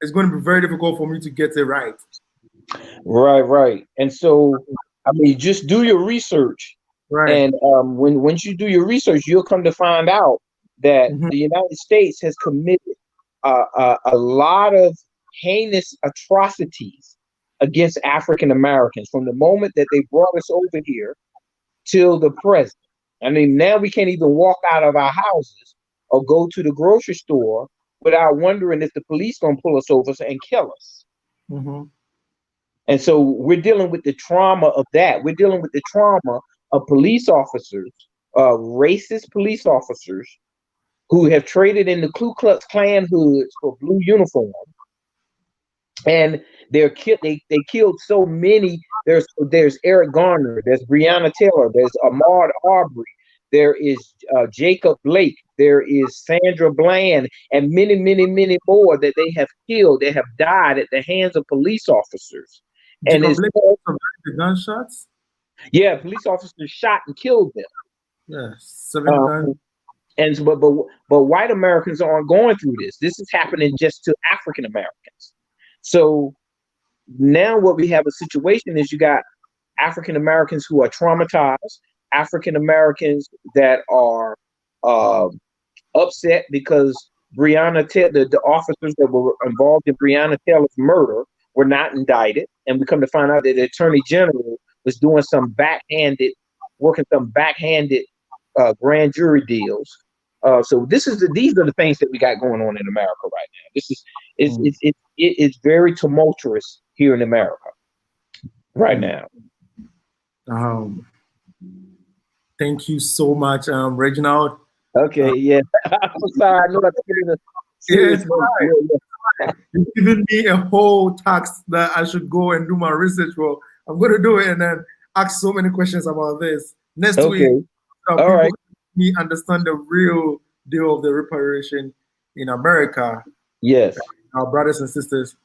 [SPEAKER 1] it's going to be very difficult for me to get it right.
[SPEAKER 3] Right. And so, I mean, just do your research. Right. And once you do your research, you'll come to find out that the United States has committed a lot of heinous atrocities against African Americans from the moment that they brought us over here till the present. I mean, now we can't even walk out of our houses or go to the grocery store without wondering if the police gonna pull us over and kill us. And so we're dealing with the trauma of that. We're dealing with the trauma of police officers, racist police officers, who have traded in the Ku Klux Klan hoods for blue uniforms, and they killed so many. There's Eric Garner, there's Breonna Taylor, there's Ahmaud Arbery, there is Jacob Blake, there is Sandra Bland, and many more that they have killed, that have died at the hands of police officers. And it's
[SPEAKER 1] the gunshots.
[SPEAKER 3] Yeah, police officers shot and killed them.
[SPEAKER 1] Yeah, 7 guns.
[SPEAKER 3] And but white Americans aren't going through this. This is happening just to African Americans. So now what we have a situation is you got African Americans who are traumatized, African Americans that are upset because the officers that were involved in Breonna Taylor's murder were not indicted, and we come to find out that the Attorney General was doing working some backhanded grand jury deals. So these are the things that we got going on in America right now. This is it's very tumultuous here in America right now.
[SPEAKER 1] Thank you so much, Reginald.
[SPEAKER 3] Okay, yeah. I'm sorry. I know that's
[SPEAKER 1] Yes,
[SPEAKER 3] Serious note. Yeah.
[SPEAKER 1] you've given me a whole task that I should go and do my research for. I'm going to do it and then ask so many questions about this. Next week,
[SPEAKER 3] Okay. All
[SPEAKER 1] people
[SPEAKER 3] right.
[SPEAKER 1] me understand the real deal of the reparation in America.
[SPEAKER 3] Yes.
[SPEAKER 1] Our brothers and sisters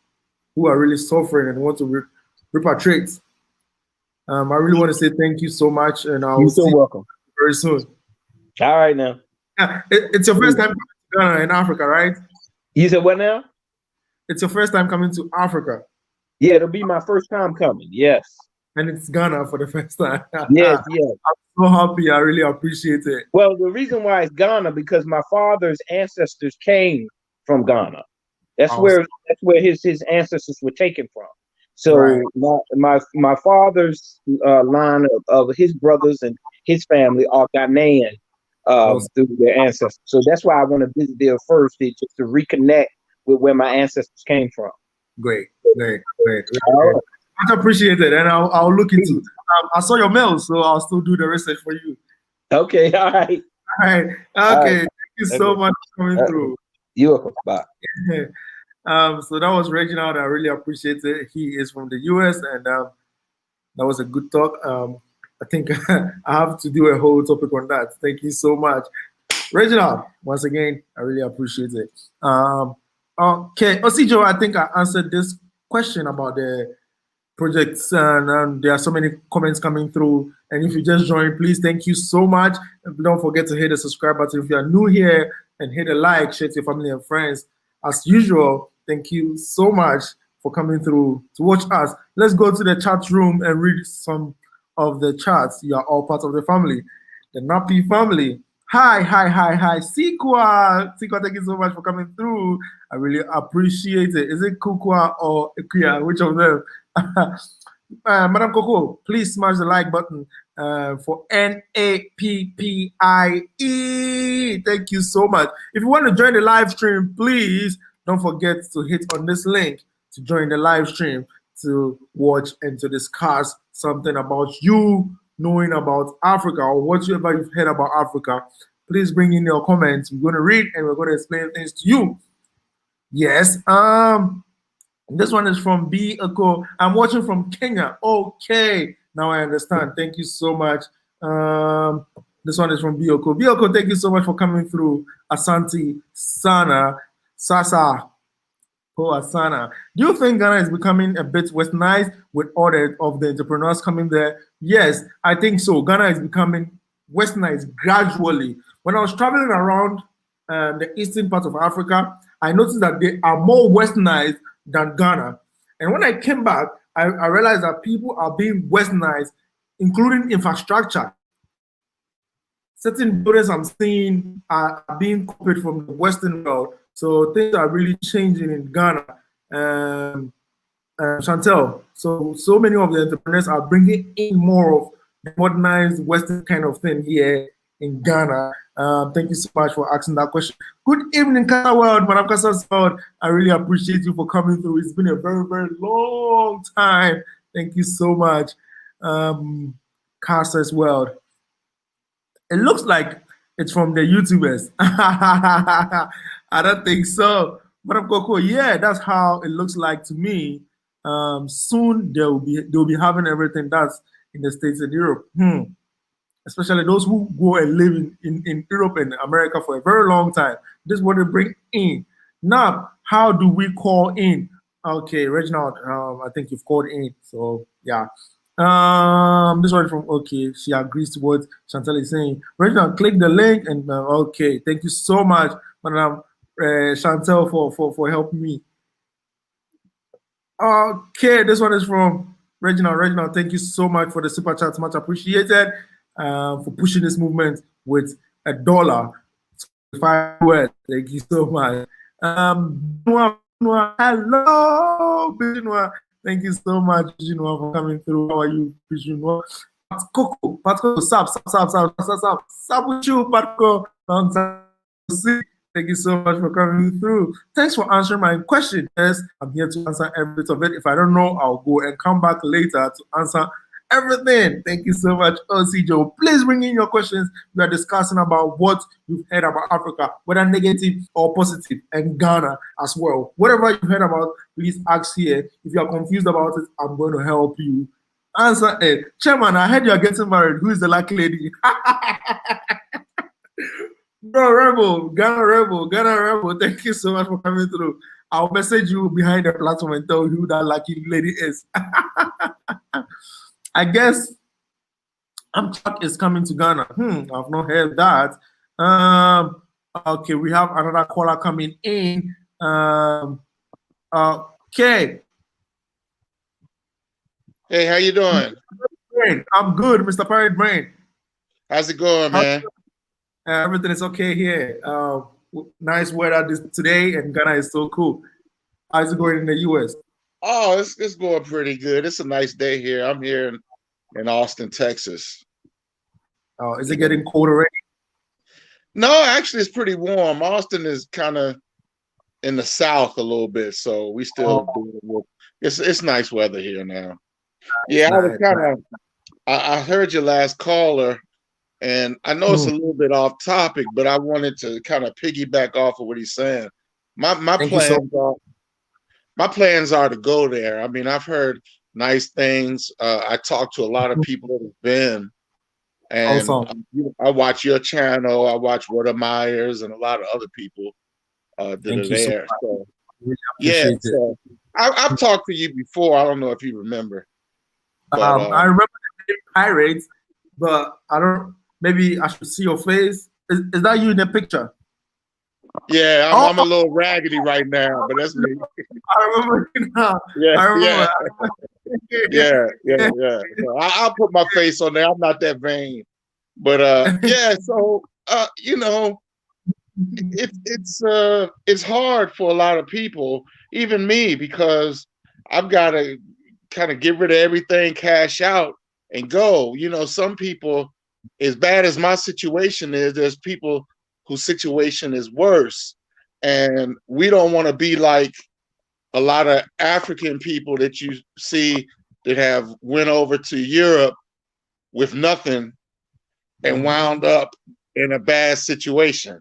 [SPEAKER 1] who are really suffering and want to repatriate. I really want to say thank you so much, and I'll
[SPEAKER 3] You're
[SPEAKER 1] see
[SPEAKER 3] so
[SPEAKER 1] you
[SPEAKER 3] welcome.
[SPEAKER 1] very soon.
[SPEAKER 3] All right now.
[SPEAKER 1] It's your first time coming to Ghana in Africa, right?
[SPEAKER 3] You said what now?
[SPEAKER 1] It's your first time coming to Africa,
[SPEAKER 3] Yeah, it'll be my first time coming. Yes.
[SPEAKER 1] and it's Ghana for the first time.
[SPEAKER 3] Yes, yes.
[SPEAKER 1] I'm so happy. I really appreciate it.
[SPEAKER 3] Well, the reason why it's Ghana because my father's ancestors came from Ghana. That's
[SPEAKER 1] Awesome.
[SPEAKER 3] where his ancestors were taken from. So
[SPEAKER 1] Right.
[SPEAKER 3] my father's line of his brothers and his family are Ghanaian
[SPEAKER 1] Awesome.
[SPEAKER 3] through their ancestors. So that's why I want to visit there first, just to reconnect with where my ancestors came from.
[SPEAKER 1] Great.
[SPEAKER 3] All right.
[SPEAKER 1] Much appreciated, and I'll look into. I saw your mail, so I'll still do the research for you.
[SPEAKER 3] Okay. All right.
[SPEAKER 1] All right. Okay.
[SPEAKER 3] All right.
[SPEAKER 1] Thank you so much for coming through.
[SPEAKER 3] You're welcome. Bye.
[SPEAKER 1] So that was Reginald. I really appreciate it. He is from the US, and that was a good talk. I think I have to do a whole topic on that. Thank you so much, Reginald. Once again, I really appreciate it. Okay, Osijo, I think I answered this question about the projects, and there are so many comments coming through. And if you just joined, please, thank you so much. And don't forget to hit the subscribe button if you are new here, and hit a like, share to your family and friends. As usual, thank you so much for coming through to watch us. Let's go to the chat room and read some of the chats. You are all part of the family, the Nappy family. Hi, Sikwa. Sikwa, thank you so much for coming through. I really appreciate it. Is it Kukwa or Ikuya? Which of them? Madam Coco, please smash the like button for NAPPIE. Thank you so much. If you want to join the live stream, please don't forget to hit on this link to join the live stream to watch and to discuss something about you knowing about Africa or whatever you've heard about Africa. Please bring in your comments. We're going to read and we're going to explain things to you. Yes. This one is from B Oko. I'm watching from Kenya. Okay, now I understand. Thank you so much. This one is from B Oko. B Oko, thank you so much for coming through. Asante Sana Sasa. Oh, Asana. Do you think Ghana is becoming a bit westernized with all of the entrepreneurs coming there? Yes, I think so. Ghana is becoming westernized gradually. When I was traveling around the eastern part of Africa, I noticed that they are more westernized than Ghana. And when I came back, I realized that people are being westernized, including infrastructure. Certain buildings I'm seeing are being copied from the Western world. So things are really changing in Ghana. Chantel, so many of the entrepreneurs are bringing in more of the modernized Western kind of thing here in Ghana. Thank you so much for asking that question. Good evening, Kasa World, Madam Kasa's World. I really appreciate you for coming through. It's been a very, very long time. Thank you so much, Kasa's World. It looks like it's from the YouTubers. I don't think so. Madam Coco, yeah, that's how it looks like to me. Soon they'll be having everything that's in the States and Europe. Especially those who go and live in Europe and America for a very long time. This is what they bring in. Now, how do we call in? Okay, Reginald, I think you've called in. So yeah. This one from she agrees to what Chantal is saying. Reginald, click the link and okay. Thank you so much, Madam Chantal, for helping me. Okay, this one is from Reginald. Reginald, thank you so much for the super chats. Much appreciated. For pushing this movement with $1. 5 words. Thank you so much. Hello, Bijinwa. Thank you so much, Bijinwa, for coming through. How are you, Bijinwa? Patko, sap with you, Patko. Long time to see. Thank you so much for coming through. Thanks for answering my question. Yes, I'm here to answer every bit of it. If I don't know, I'll go and come back later to answer everything. Thank you so much, OC Joe. Please bring in your questions. We are discussing about what you've heard about Africa, whether negative or positive, and Ghana as well. Whatever you've heard about, please ask here. If you are confused about it, I'm going to help you answer it. Chairman, I heard you are getting married. Who is the lucky lady? Bro, Rebel, Ghana Rebel, thank you so much for coming through. I'll message you behind the platform and tell you who that lucky lady is. I guess Amtrak is coming to Ghana. I've not heard that. Okay, we have another caller coming in. Okay.
[SPEAKER 4] Hey, how you doing?
[SPEAKER 1] I'm good, Mr. Pirate Brain.
[SPEAKER 4] How's it going, man?
[SPEAKER 1] Everything is okay here. Nice weather today, and Ghana is so cool. How's it going in the US?
[SPEAKER 4] Oh, it's going pretty good. It's a nice day here. I'm here in Austin, Texas.
[SPEAKER 1] Oh, is it getting cold already?
[SPEAKER 4] No, actually, it's pretty warm. Austin is kind of in the south a little bit, so we still it's nice weather here now. Yeah, I was kind of I heard your last caller. And I know it's a little bit off topic, but I wanted to kind of piggyback off of what he's saying. My plans are to go there. I mean, I've heard nice things. I talked to a lot of people that have been, and I watch your channel. I watch Word Myers and a lot of other people that are there. So, yeah, so I've talked to you before. I don't know if you remember. But,
[SPEAKER 1] I remember the Pirates, but I don't. Maybe I should see your face. Is that you in the picture?
[SPEAKER 4] Yeah, I'm a little raggedy right now, but that's me.
[SPEAKER 1] I remember you now.
[SPEAKER 4] Yeah,
[SPEAKER 1] I remember.
[SPEAKER 4] Yeah. So I'll put my face on there. I'm not that vain, but yeah. So you know, it's hard for a lot of people, even me, because I've got to kind of get rid of everything, cash out, and go. You know, some people, as bad as my situation is, there's people whose situation is worse. And we don't want to be like a lot of African people that you see that have went over to Europe with nothing and wound up in a bad situation.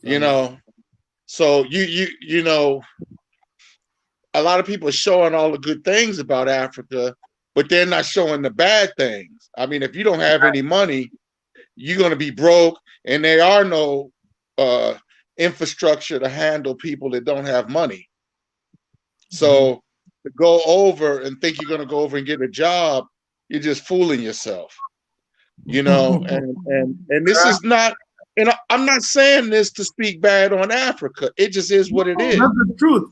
[SPEAKER 4] You know, so you know, a lot of people are showing all the good things about Africa, but they're not showing the bad things. I mean, if you don't have any money, you're going to be broke, and there are no infrastructure to handle people that don't have money. So to go over and think you're going to go over and get a job, you're just fooling yourself, you know. And this is not, and I'm not saying this to speak bad on Africa. It just is what it is.
[SPEAKER 1] That's the truth.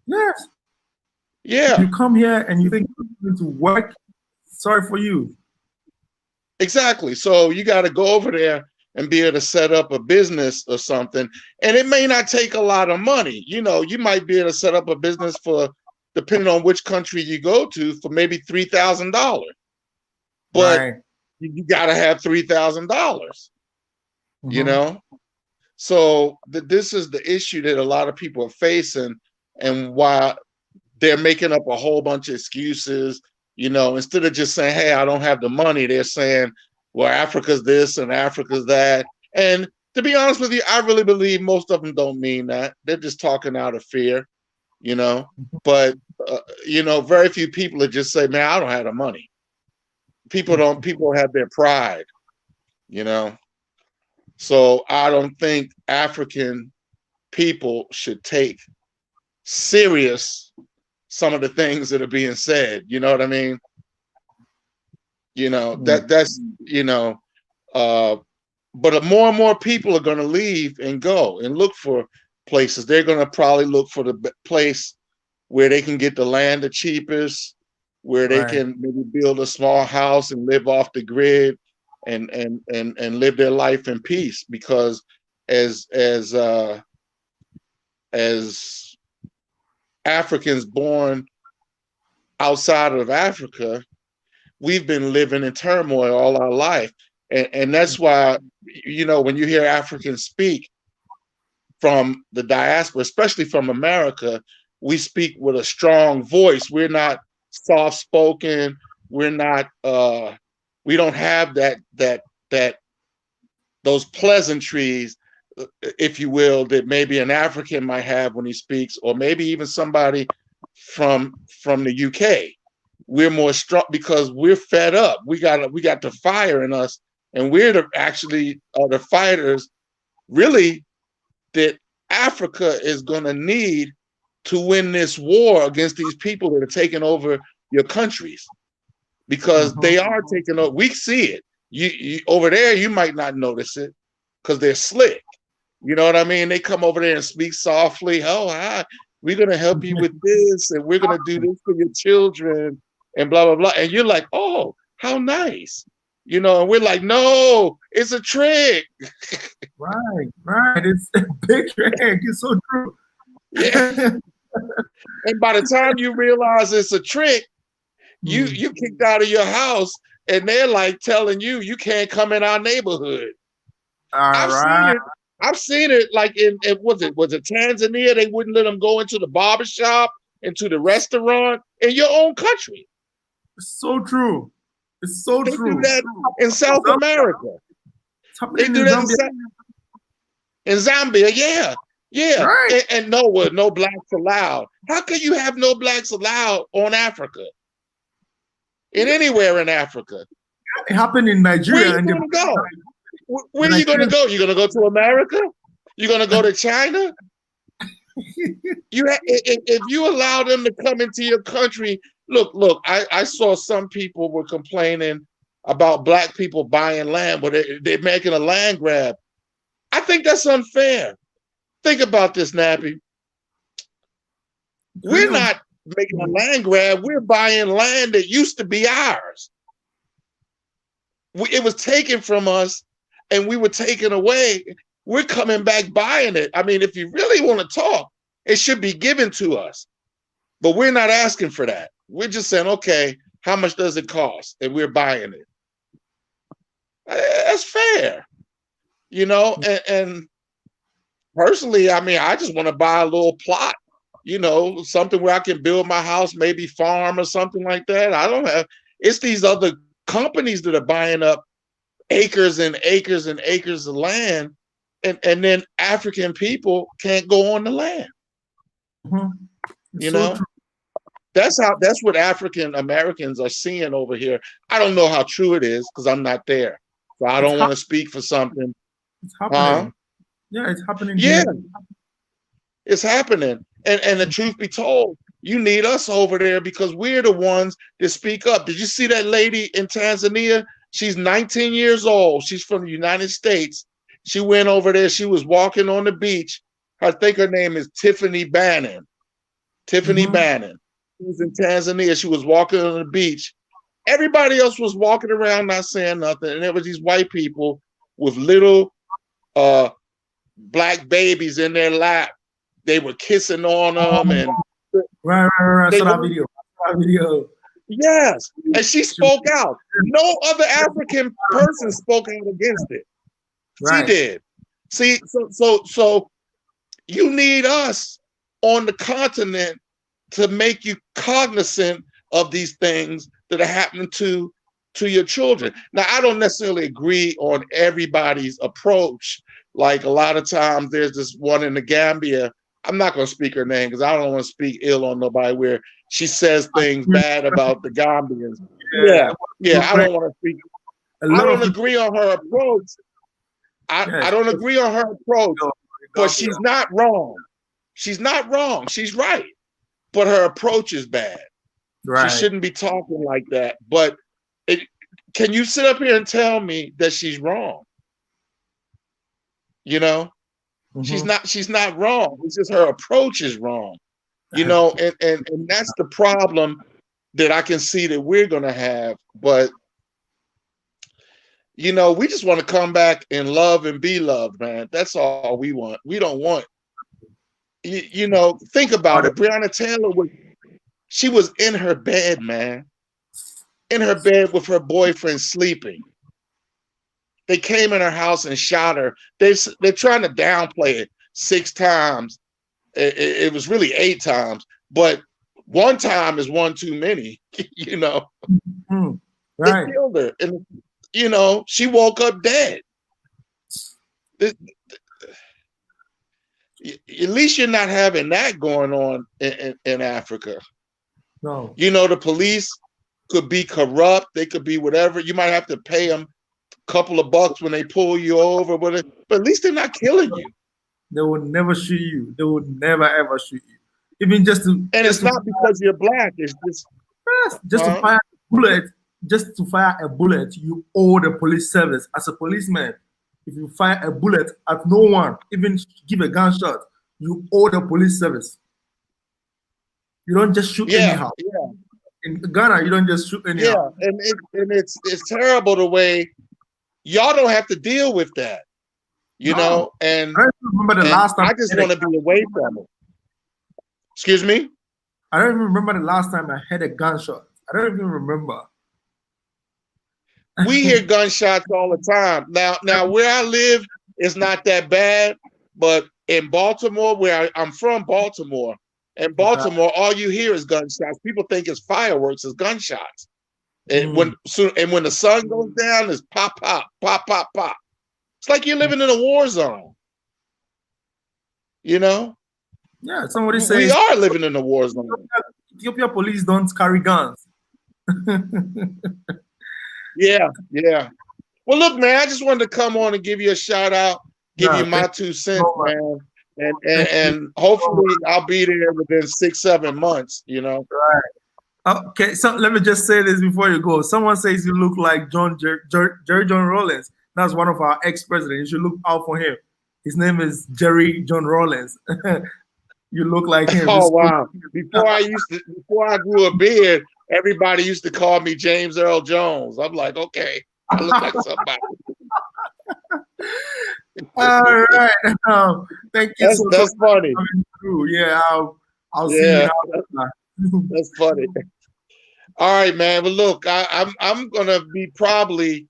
[SPEAKER 1] Yes.
[SPEAKER 4] Yeah.
[SPEAKER 1] You come here and you think you're going to work. Sorry for you.
[SPEAKER 4] Exactly. So you got to go over there and be able to set up a business or something. And it may not take a lot of money. You know, you might be able to set up a business for, depending on which country you go to, for maybe $3,000. But you got to have $3,000, you know? So this is the issue that a lot of people are facing, and why they're making up a whole bunch of excuses. You know, instead of just saying, hey, I don't have the money, they're saying, well, Africa's this and Africa's that. And to be honest with you, I really believe most of them don't mean that. They're just talking out of fear, you know. But, you know, very few people that just say, man, I don't have the money. People have their pride, you know. So I don't think African people should take serious some of the things that are being said, you know what I mean? You know, that's, you know, but more and more people are going to leave and go and look for places. They're going to probably look for the place where they can get the land the cheapest, where they can maybe build a small house and live off the grid and live their life in peace. Because as Africans born outside of Africa, we've been living in turmoil all our life. And that's why, you know, when you hear Africans speak from the diaspora, especially from America, we speak with a strong voice. We're not soft spoken. We're not. We don't have those pleasantries, if you will, that maybe an African might have when he speaks, or maybe even somebody from the UK. We're more strong because we're fed up. We got the fire in us, and we're the fighters, really, that Africa is going to need to win this war against these people that are taking over your countries, because they are taking over. We see it. You over there, you might not notice it because they're slick. You know what I mean? They come over there and speak softly. Oh, hi, we're going to help you with this, and we're going to do this for your children, and blah, blah, blah. And you're like, oh, how nice. You know, and we're like, no, it's a trick.
[SPEAKER 1] Right. It's a big trick. It's so true.
[SPEAKER 4] Yeah. And by the time you realize it's a trick, you kicked out of your house, and they're like telling you can't come in our neighborhood. I've seen it like in was it Tanzania? They wouldn't let them go into the barbershop, into the restaurant in your own country.
[SPEAKER 1] It's so true. It's so
[SPEAKER 4] they
[SPEAKER 1] true.
[SPEAKER 4] Do that in South America.
[SPEAKER 1] They do that
[SPEAKER 4] in Zambia. Yeah.
[SPEAKER 1] Right.
[SPEAKER 4] And no blacks allowed. How can you have no blacks allowed on Africa? Anywhere in Africa.
[SPEAKER 1] It happened in Nigeria.
[SPEAKER 4] Where are you going to go? Where are you going to go? You're going to go to America? You're going to go to China? If you allow them to come into your country, look. I saw some people were complaining about black people buying land, but they're making a land grab. I think that's unfair. Think about this, Nappy. We're not making a land grab. We're buying land that used to be ours. It was taken from us, and we were taken away. We're coming back buying it. I mean, if you really want to talk, it should be given to us. But we're not asking for that. We're just saying, okay, how much does it cost? And we're buying it. That's fair. You know, and personally, I mean, I just want to buy a little plot, you know, something where I can build my house, maybe farm or something like that. It's these other companies that are buying up acres and acres and acres of land, and then African people can't go on the land. You know, that's what African Americans are seeing over here. I don't know how true it is because I'm not there, so I don't want to speak for something.
[SPEAKER 1] It's happening. Yeah, it's happening.
[SPEAKER 4] Yeah, it's happening. And the truth be told, you need us over there because we're the ones that speak up. Did you see that lady in Tanzania? She's 19 years old. She's from the United States. She went over there. She was walking on the beach. I think her name is Tiffany Bannon. Tiffany Bannon. She was in Tanzania. She was walking on the beach. Everybody else was walking around not saying nothing. And there was these white people with little black babies in their lap. They were kissing on them. And
[SPEAKER 1] right. Saw that video.
[SPEAKER 4] Yes. And she spoke out. No other African person spoke out against it. Right. She did. See, so you need us on the continent to make you cognizant of these things that are happening to your children. Now, I don't necessarily agree on everybody's approach. Like a lot of times there's this one in the Gambia. I'm not going to speak her name because I don't want to speak ill on nobody, where she says things bad about the Gambians. Yeah. I don't want to speak. I don't agree on her approach. I don't agree on her approach, but she's not wrong. She's not wrong. She's right. But her approach is bad. Right. She shouldn't be talking like that. But can you sit up here and tell me that she's wrong? You know, she's not wrong. It's just her approach is wrong. You know, and that's the problem that I can see that we're gonna have. But you know, we just want to come back and love and be loved, man. That's all we want. We don't want, you know, think about it. Breonna Taylor she was in her bed, man. In her bed with her boyfriend sleeping. They came in her house and shot her. They're trying to downplay it 6 times. It was really 8 times. But one time is one too many, you know.
[SPEAKER 1] Right.
[SPEAKER 4] They killed her. And, you know, she woke up dead. At least you're not having that going on in Africa.
[SPEAKER 1] No.
[SPEAKER 4] You know, the police could be corrupt. They could be whatever. You might have to pay them a couple of bucks when they pull you over, but at least they're not killing you.
[SPEAKER 1] They will never shoot you. They will never ever shoot you. Even just to
[SPEAKER 4] And it's not because you're black. It's
[SPEAKER 1] just to fire a bullet. Just to fire a bullet, you owe the police service. As a policeman, if you fire a bullet at no one, even give a gunshot, you owe the police service. You don't just shoot anyhow.
[SPEAKER 4] Yeah.
[SPEAKER 1] In Ghana, you don't just shoot anyhow.
[SPEAKER 4] Yeah, and it's terrible the way y'all don't have to deal with that. You know, and
[SPEAKER 1] I don't remember the last time
[SPEAKER 4] I just want to be away from it. Excuse me?
[SPEAKER 1] I don't even remember the last time I had a gunshot. I don't even remember.
[SPEAKER 4] We hear gunshots all the time. Now where I live is not that bad, but in Baltimore, where I'm from, Baltimore, in Baltimore, all you hear is gunshots. People think it's fireworks, it's gunshots. And when the sun goes down, it's pop, pop, pop, pop, pop. It's like you're living in a war zone. You know?
[SPEAKER 1] Yeah, somebody says
[SPEAKER 4] we are living in a war zone.
[SPEAKER 1] Ethiopia police don't carry guns.
[SPEAKER 4] Yeah. Well, look, man, I just wanted to come on and give you a shout out, give you my 2 cents, man. And hopefully I'll be there within 6-7 months, you know.
[SPEAKER 1] Right. Okay, so let me just say this before you go. Someone says you look like Jerry John Rawlings. That's one of our ex-presidents. You should look out for him. His name is Jerry John Rawlings. You look like him.
[SPEAKER 4] Oh wow! Before I grew a beard, everybody used to call me James Earl Jones. I'm like, okay, I look like somebody.
[SPEAKER 1] All right. Thank you.
[SPEAKER 4] That's funny.
[SPEAKER 1] Yeah, I'll see you now.
[SPEAKER 4] That's funny. All right, man. Well, look, I'm gonna be probably,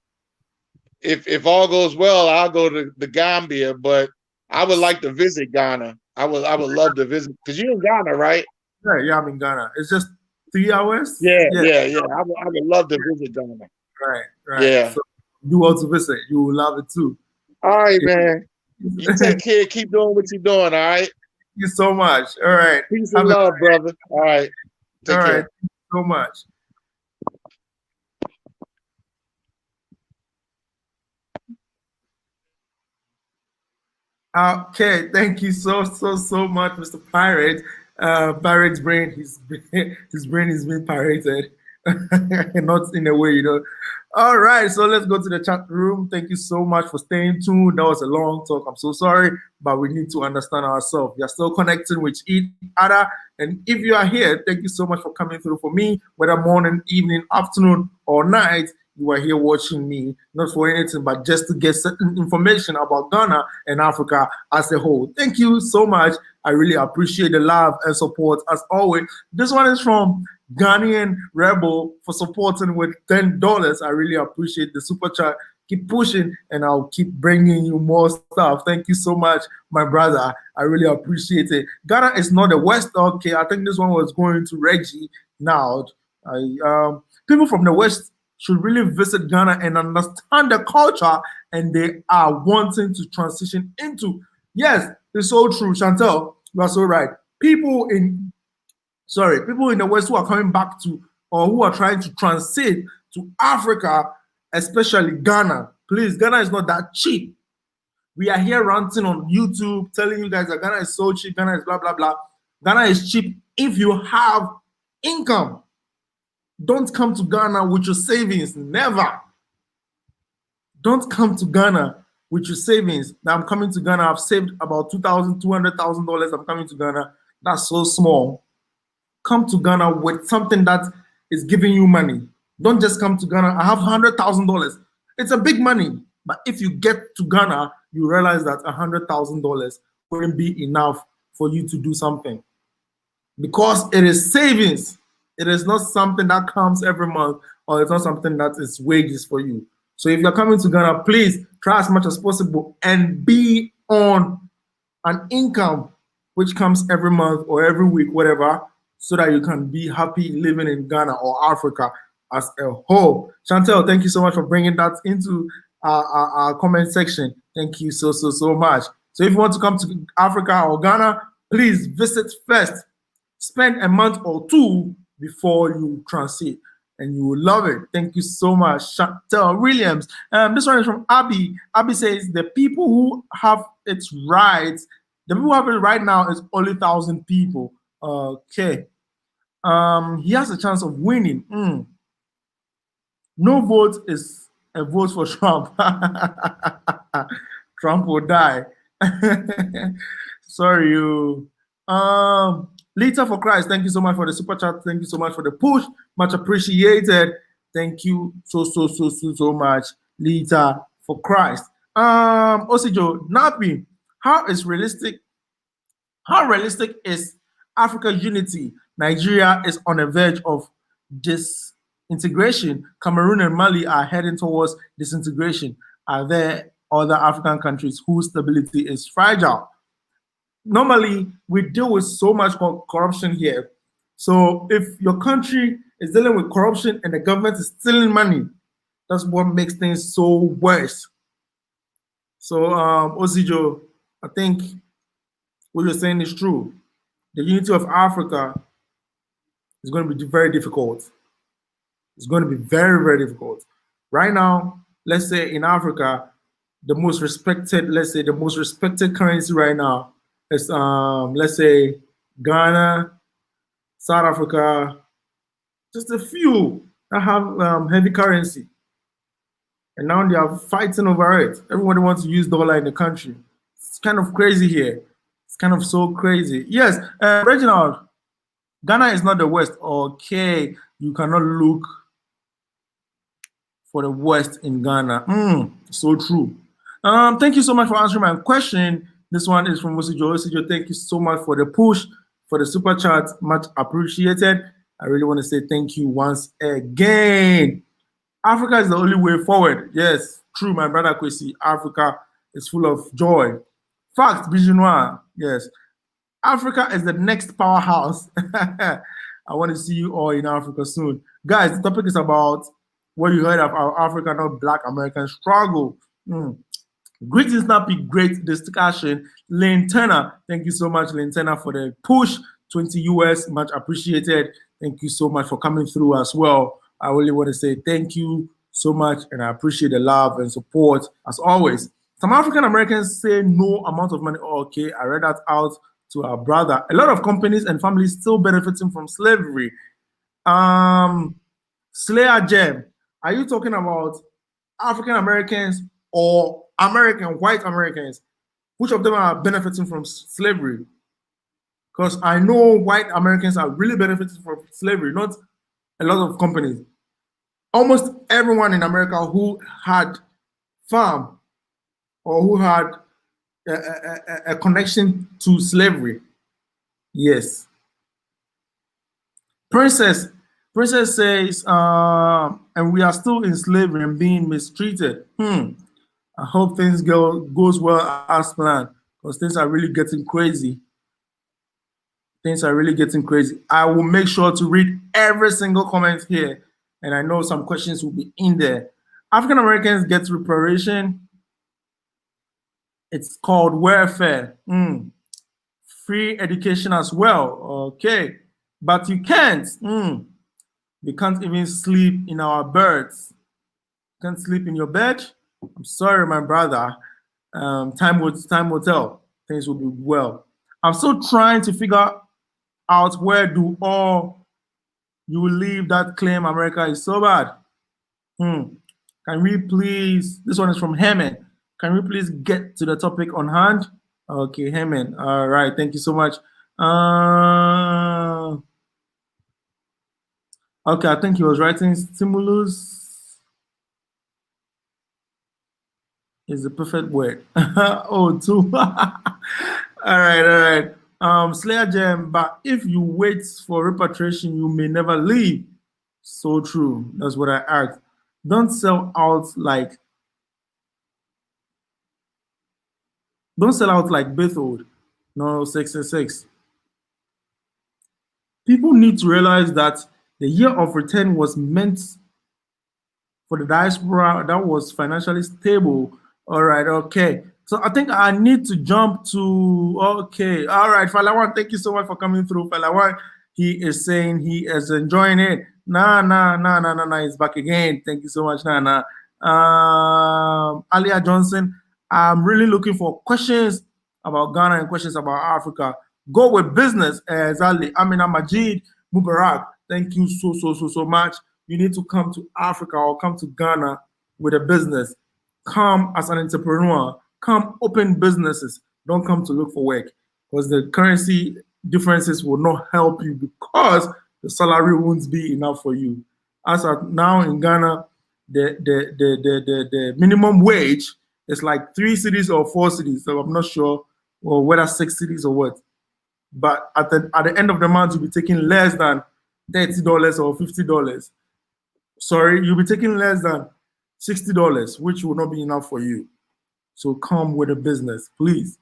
[SPEAKER 4] if all goes well, I'll go to the Gambia, but I would like to visit Ghana. I would love to visit, because you're in Ghana, right?
[SPEAKER 1] Yeah, I'm in Ghana. It's just 3 hours.
[SPEAKER 4] Yeah. I would love to visit Ghana.
[SPEAKER 1] Right.
[SPEAKER 4] Yeah.
[SPEAKER 1] So you want to visit? You will love it too.
[SPEAKER 4] All right, man. You take care. Keep doing what you're doing. All right.
[SPEAKER 1] Thank you so much. All right.
[SPEAKER 4] Peace and love, brother. All right. Take care.
[SPEAKER 1] Thank you so much. Okay, thank you so much, Mr. Pirate. Pirate's brain, his brain is being pirated, not in a way, you know. All right, so let's go to the chat room. Thank you so much for staying tuned. That was a long talk. I'm so sorry, but we need to understand ourselves. We are still connecting with each other, and if you are here, thank you so much for coming through for me, whether morning, evening, afternoon, or night. You are here watching me, not for anything, but just to get certain information about Ghana and Africa as a whole. Thank you so much. I really appreciate the love and support as always. This one is from Ghanaian Rebel for supporting with $10. I really appreciate the super chat. Keep pushing and I'll keep bringing you more stuff. Thank you so much, my brother. I really appreciate it. Ghana is not the West. Okay, I think this one was going to Reggie now. People from the West should really visit Ghana and understand the culture, and they are wanting to transition into. Yes, it's so true, Chantel. You are so right. People in the West who are coming back to, or who are trying to transit to Africa, especially Ghana. Please, Ghana is not that cheap. We are here ranting on YouTube, telling you guys that Ghana is so cheap, Ghana is blah, blah, blah. Ghana is cheap if you have income. Don't come to Ghana with your savings. Never. Don't come to Ghana with your savings. Now I'm coming to Ghana. I've saved about $200,000, $200,000. I'm coming to Ghana. That's so small. Come to Ghana with something that is giving you money. Don't just come to Ghana. I have $100,000. It's a big money. But if you get to Ghana, you realize that $100,000 wouldn't be enough for you to do something. Because it is savings. It is not something that comes every month, or it's not something that is wages for you. So if you're coming to Ghana, please try as much as possible and be on an income which comes every month or every week, whatever, so that you can be happy living in Ghana or Africa as a whole. Chantel, thank you so much for bringing that into our comment section. Thank you so much. So if you want to come to Africa or Ghana, please visit first. Spend a month or two before you transit, and you will love it. Thank you so much, Chantel Williams. This one is from Abby. Abby says the people who have its rights, the people who have it right now is only 1,000 people. Okay. He has a chance of winning. No vote is a vote for Trump. Trump will die. Sorry, you. Lita for Christ, thank you so much for the super chat. Thank you so much for the push. Much appreciated. Thank you so much, Lita for Christ. Osijo Napi, how realistic is Africa unity? Nigeria is on the verge of disintegration. Cameroon and Mali are heading towards disintegration. Are there other African countries whose stability is fragile? Normally, we deal with so much corruption here. So if your country is dealing with corruption and the government is stealing money, that's what makes things so worse. So, Osijo, I think what you're saying is true. The unity of Africa is going to be very difficult. It's going to be very difficult. Right now, let's say in Africa, the most respected currency right now is, let's say, Ghana, South Africa, just a few that have heavy currency. And now they are fighting over it. Everybody wants to use dollar in the country. It's kind of crazy here. It's kind of so crazy. Yes, Reginald, Ghana is not the West. Okay, you cannot look for the West in Ghana. So true. Thank you so much for answering my question. This one is from Osijo. Osijo, thank you so much for the push, for the super chat. Much appreciated. I really want to say thank you once again. Africa is the only way forward. Yes, true, my brother Kwesi. Africa is full of joy. Fact, Bijinois. Yes. Africa is the next powerhouse. I want to see you all in Africa soon. Guys, the topic is about what you heard of our African or Black American struggle. Greetings, Nappy. Great discussion. Lane Turner, thank you so much, Lane Turner, for the push. 20 US, much appreciated. Thank you so much for coming through as well. I really want to say thank you so much, and I appreciate the love and support as always. Some African Americans say no amount of money. Okay, I read that out to our brother. A lot of companies and families still benefiting from slavery. Slayer Gem, are you talking about African Americans or white Americans? Which of them are benefiting from slavery? Because I know white Americans are really benefiting from slavery, not a lot of companies. Almost everyone in America who had farm or who had a connection to slavery. Yes. Princess says, and we are still in slavery and being mistreated. I hope things goes well as planned, because things are really getting crazy. Things are really getting crazy. I will make sure to read every single comment here, and I know some questions will be in there. African Americans get reparation. It's called welfare. Free education as well. Okay, but you can't. You can't even sleep in our beds. You can't sleep in your bed. I'm sorry, my brother. Time will tell. Things will be well. I'm still trying to figure out where do all you will leave that claim America is so bad. Can we please? This one is from Hemen. Can we please get to the topic on hand? Okay, Hemen. All right. Thank you so much. Okay, I think he was writing stimulus is the perfect word. Oh, two. All right. Slayer Gem, but if you wait for repatriation, you may never leave. So true. That's what I asked. Don't sell out like Berthold. No, 666. people need to realize that the year of return was meant for the diaspora that was financially stable. All right, okay. So I think I need to jump to, okay. All right, Falawan, thank you so much for coming through. Falawan, he is saying he is enjoying it. Nah, he's back again. Thank you so much, nah. Alia Johnson, I'm really looking for questions about Ghana and questions about Africa. Go with business, exactly. Amina Majid Mubarak, thank you so much. You need to come to Africa or come to Ghana with a business. Come as an entrepreneur. Come open businesses. Don't come to look for work, because the currency differences will not help you, because the salary won't be enough for you. As of now in Ghana, the minimum wage is like 3 cities or 4 cities. So I'm not sure, or whether 6 cities or what. But at the end of the month, you'll be taking less than $30 or $50. Sorry, you'll be taking less than $60, which will not be enough for you. So come with a business, please.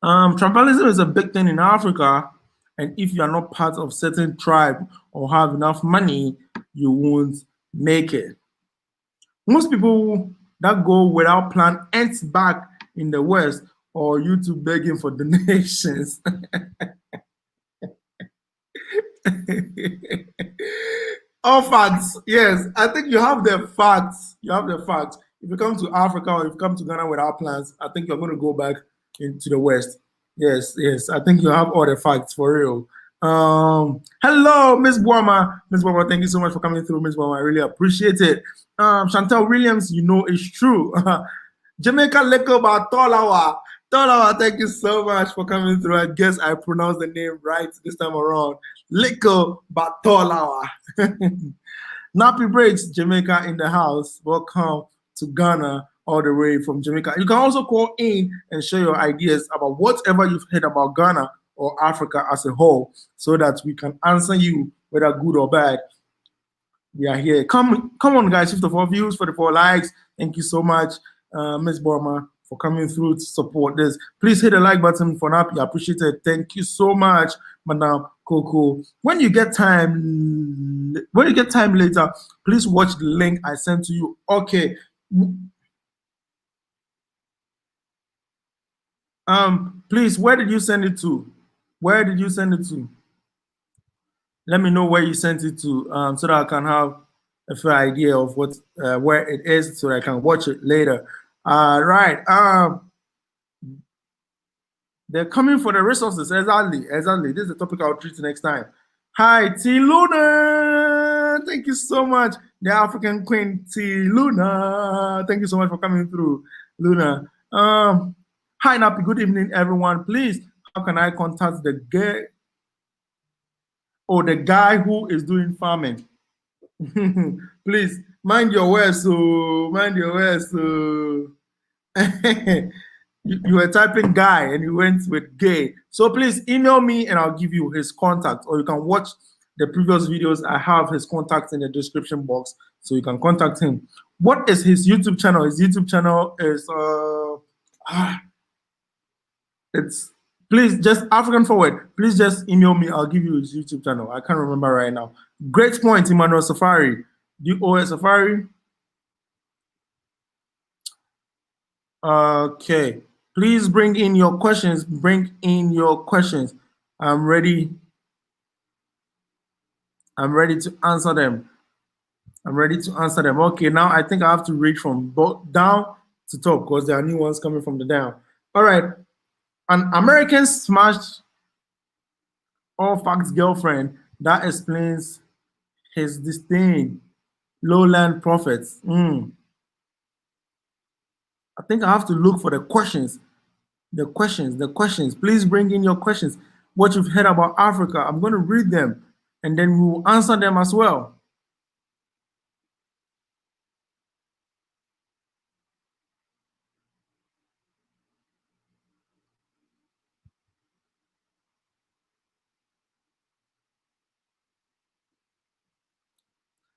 [SPEAKER 1] Tribalism is a big thing in Africa, and if you are not part of certain tribe or have enough money, you won't make it. Most people that go without plan ends back in the West, or YouTube begging for donations. All facts. Yes, I think you have the facts. You have the facts. If you come to Africa or if you come to Ghana without plans, I think you're going to go back into the West. Yes. I think you have all the facts for real. Hello, Miss Boama. Miss Boama, thank you so much for coming through, Miss Boama. I really appreciate it. Chantel Williams, you know it's true. Jamaica Leko Batolawa. Tolawa, thank you so much for coming through. I guess I pronounced the name right this time around. Leko Batolawa. Nappy Breaks, Jamaica in the house. Welcome to Ghana all the way from Jamaica. You can also call in and share your ideas about whatever you've heard about Ghana or Africa as a whole, so that we can answer you, whether good or bad. We are here. Come on, guys. 54 views, 44 likes. Thank you so much, Miss Borma, for coming through to support this. Please hit the like button for Nappy. I appreciate it. Thank you so much, Madam Coco. When you get time later, please watch the link I sent to you. Okay. Please, where did you send it to? Where did you send it to? Let me know where you sent it to, so that I can have a fair idea of what where it is, so I can watch it later. Right. They're coming for the resources. Exactly. This is the topic I'll treat next time. Hi, T Luna. Thank you so much. The African Queen T Luna. Thank you so much for coming through, Luna. Hi, Nappy. Good evening, everyone. Please, how can I contact the guy or the guy who is doing farming? Please mind your words. So mind your words. So you were typing guy and you went with gay. So please email me and I'll give you his contact, or you can watch the previous videos. I have his contact in the description box, so you can contact him. What is his YouTube channel? His YouTube channel is it's, please just African Forward. Please just email me. I'll give you his YouTube channel. I can't remember right now. Great point, Emmanuel Safari. Do you owe a Safari? Okay. Please bring in your questions. Bring in your questions. I'm ready. I'm ready to answer them. I'm ready to answer them. Okay, now I think I have to read from down to top, because there are new ones coming from the down. All right. An American smashed all facts girlfriend. That explains his disdain. Lowland prophets. I think I have to look for the questions. The questions. Please bring in your questions. What you've heard about Africa. I'm going to read them, and then we will answer them as well.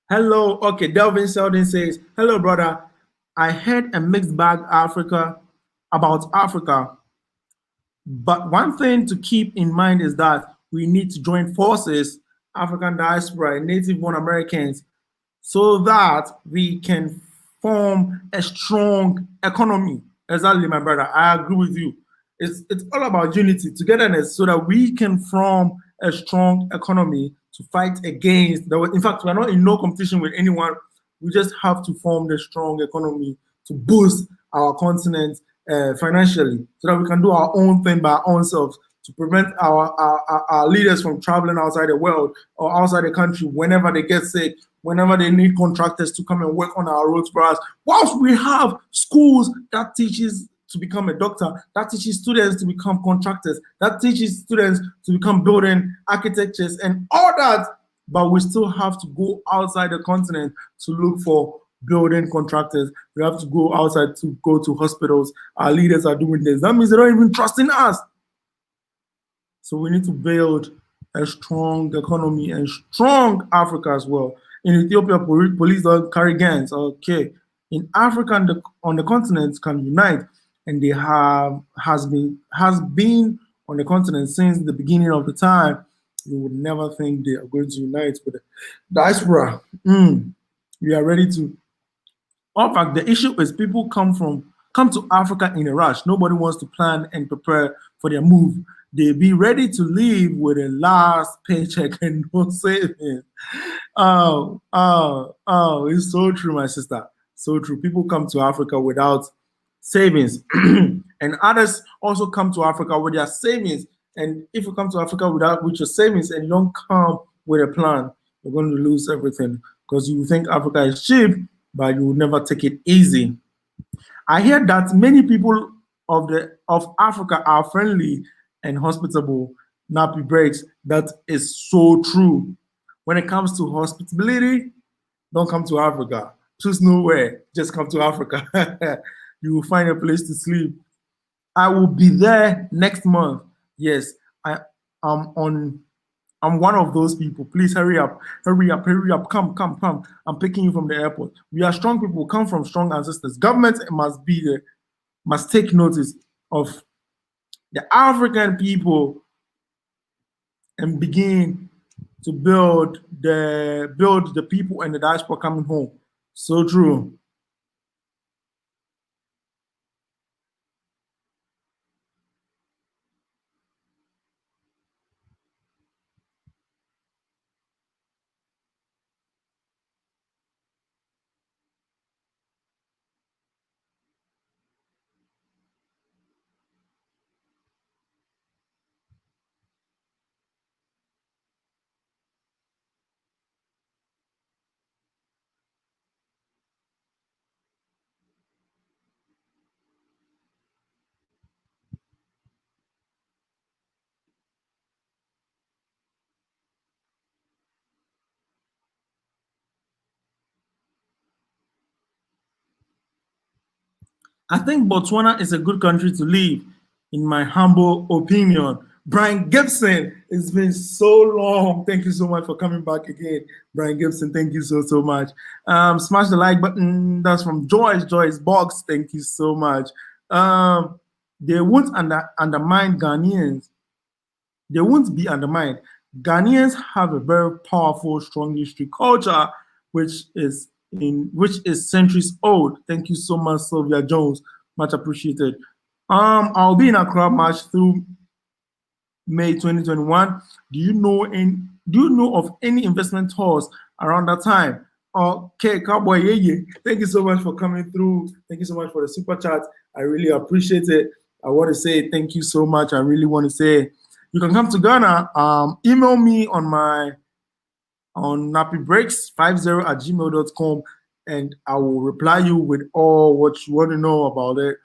[SPEAKER 1] Hello. Okay, Delvin Sheldon says, hello, brother. I heard a mixed bag about Africa. But one thing to keep in mind is that we need to join forces, African diaspora and native-born Americans, so that we can form a strong economy. Exactly, my brother. I agree with you. It's all about unity, togetherness, so that we can form a strong economy to fight against the. In fact, we're not in no competition with anyone. We just have to form the strong economy to boost our continent financially, so that we can do our own thing by our own selves, to prevent our leaders from traveling outside the world or outside the country whenever they get sick, whenever they need contractors to come and work on our roads for us. Whilst we have schools that teaches to become a doctor, that teaches students to become contractors, that teaches students to become building architectures and all that, but we still have to go outside the continent to look for building contractors. We have to go outside to go to hospitals. Our leaders are doing this. That means they don't even trust in us. So we need to build a strong economy and strong Africa as well. In Ethiopia, police don't carry guns. Okay. In Africa, on the continent can unite, and they has been on the continent since the beginning of the time. You would never think they are going to unite with the diaspora. We are ready to. In fact, the issue is people come to Africa in a rush. Nobody wants to plan and prepare for their move. They be ready to leave with a last paycheck and no savings. Oh, it's so true, my sister. So true. People come to Africa without savings, and others also come to Africa with their savings. And if you come to Africa with your savings and you don't come with a plan, you're going to lose everything, because you think Africa is cheap, but you will never take it easy. I hear that many people of Africa are friendly and hospitable. Nappy breaks. That is so true. When it comes to hospitality, don't come to Africa. Choose nowhere. Just come to Africa. You will find a place to sleep. I will be there next month. Yes, I'm one of those people. Please hurry up. Come. I'm picking you from the airport. We are strong people, come from strong ancestors. Government must take notice of the African people and begin to build the people and the diaspora coming home. So true. I think Botswana is a good country to live, in my humble opinion. Brian Gibson, it's been so long. Thank you so much for coming back again. Brian Gibson, thank you so much. Smash the like button. That's from Joyce Box. Thank you so much. They won't undermine Ghanaians. They won't be undermined. Ghanaians have a very powerful, strong history culture, which is centuries old. Thank you so much, Sylvia Jones. Much appreciated. I'll be in Accra March through May 2021. Do you know of any investment tours around that time? Okay, Cowboy, yeah. Thank you so much for coming through. Thank you so much for the super chat. I really appreciate it. I want to say thank you so much. I really want to say you can come to Ghana. Email me on nappybreaks50@gmail.com, and I will reply you with all what you want to know about it,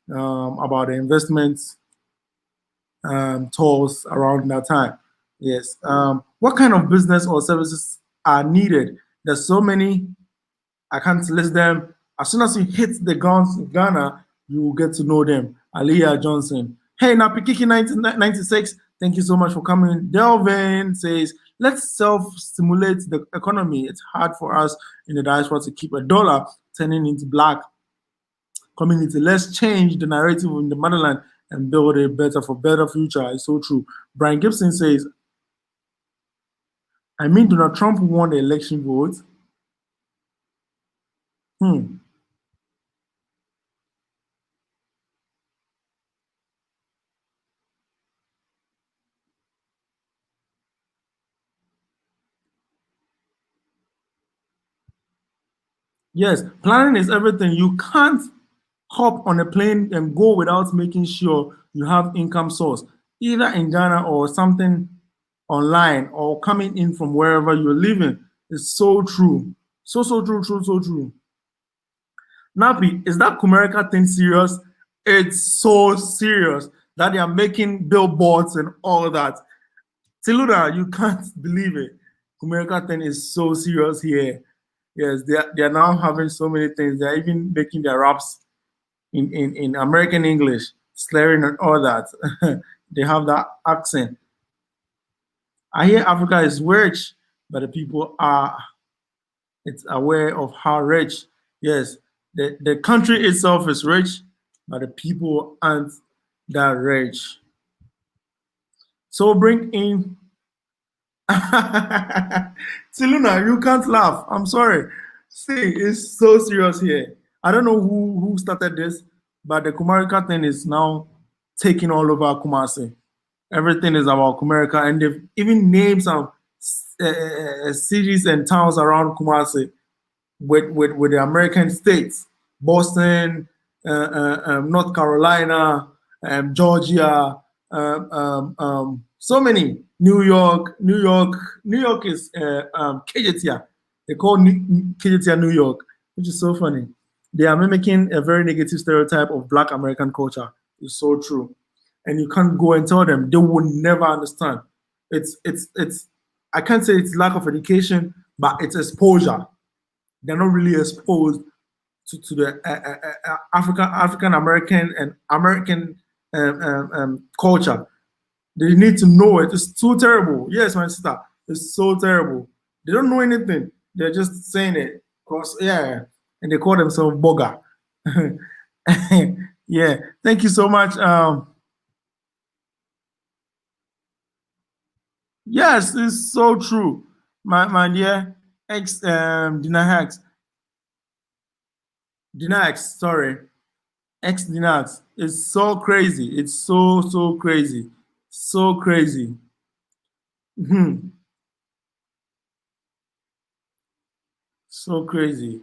[SPEAKER 1] about the investments tours around that time. Yes. What kind of business or services are needed? There's so many. I can't list them. As soon as you hit the grounds in Ghana, you will get to know them. Aliyah Johnson. Hey, Napikiki 1996. Thank you so much for coming. Delvin says, let's self-stimulate the economy. It's hard for us in the diaspora to keep a dollar turning into black community. Let's change the narrative in the motherland and build a better future. It's so true. Brian Gibson says, I mean, Donald Trump won the election vote. Yes, planning is everything. You can't hop on a plane and go without making sure you have income source, either in Ghana or something online or coming in from wherever you're living. It's so true. So true, so true. Nappy, is that Comerica thing serious? It's so serious that they are making billboards and all that. Tiluna, you can't believe it. Comerica thing is so serious here. Yes, they are now having so many things. They're even making their raps in American English, slurring and all that. They have that accent. I hear Africa is rich, but the people are it's aware of how rich. Yes, the country itself is rich, but the people aren't that rich. So bring in Tiluna, you can't laugh. I'm sorry. See, it's so serious here. I don't know who started this, but the Kumarica thing is now taking all over Kumasi. Everything is about Kumarica, and they've even named some cities and towns around Kumasi with the American states, Boston, North Carolina, Georgia, so many. New York is Kejetia. They call Kejetia New York, which is so funny. They are mimicking a very negative stereotype of Black American culture. It's so true, and you can't go and tell them; they will never understand. It's I can't say it's lack of education, but it's exposure. They're not really exposed to the African American and American culture. They need to know it. It's too terrible. Yes, my sister, it's so terrible. They don't know anything. They're just saying it because yeah, and they call themselves boga. Yeah, thank you so much. Yes, it's so true, my dear ex Dinax. Dinax, sorry. X Dinax. It's so crazy. It's so crazy. So crazy. So crazy.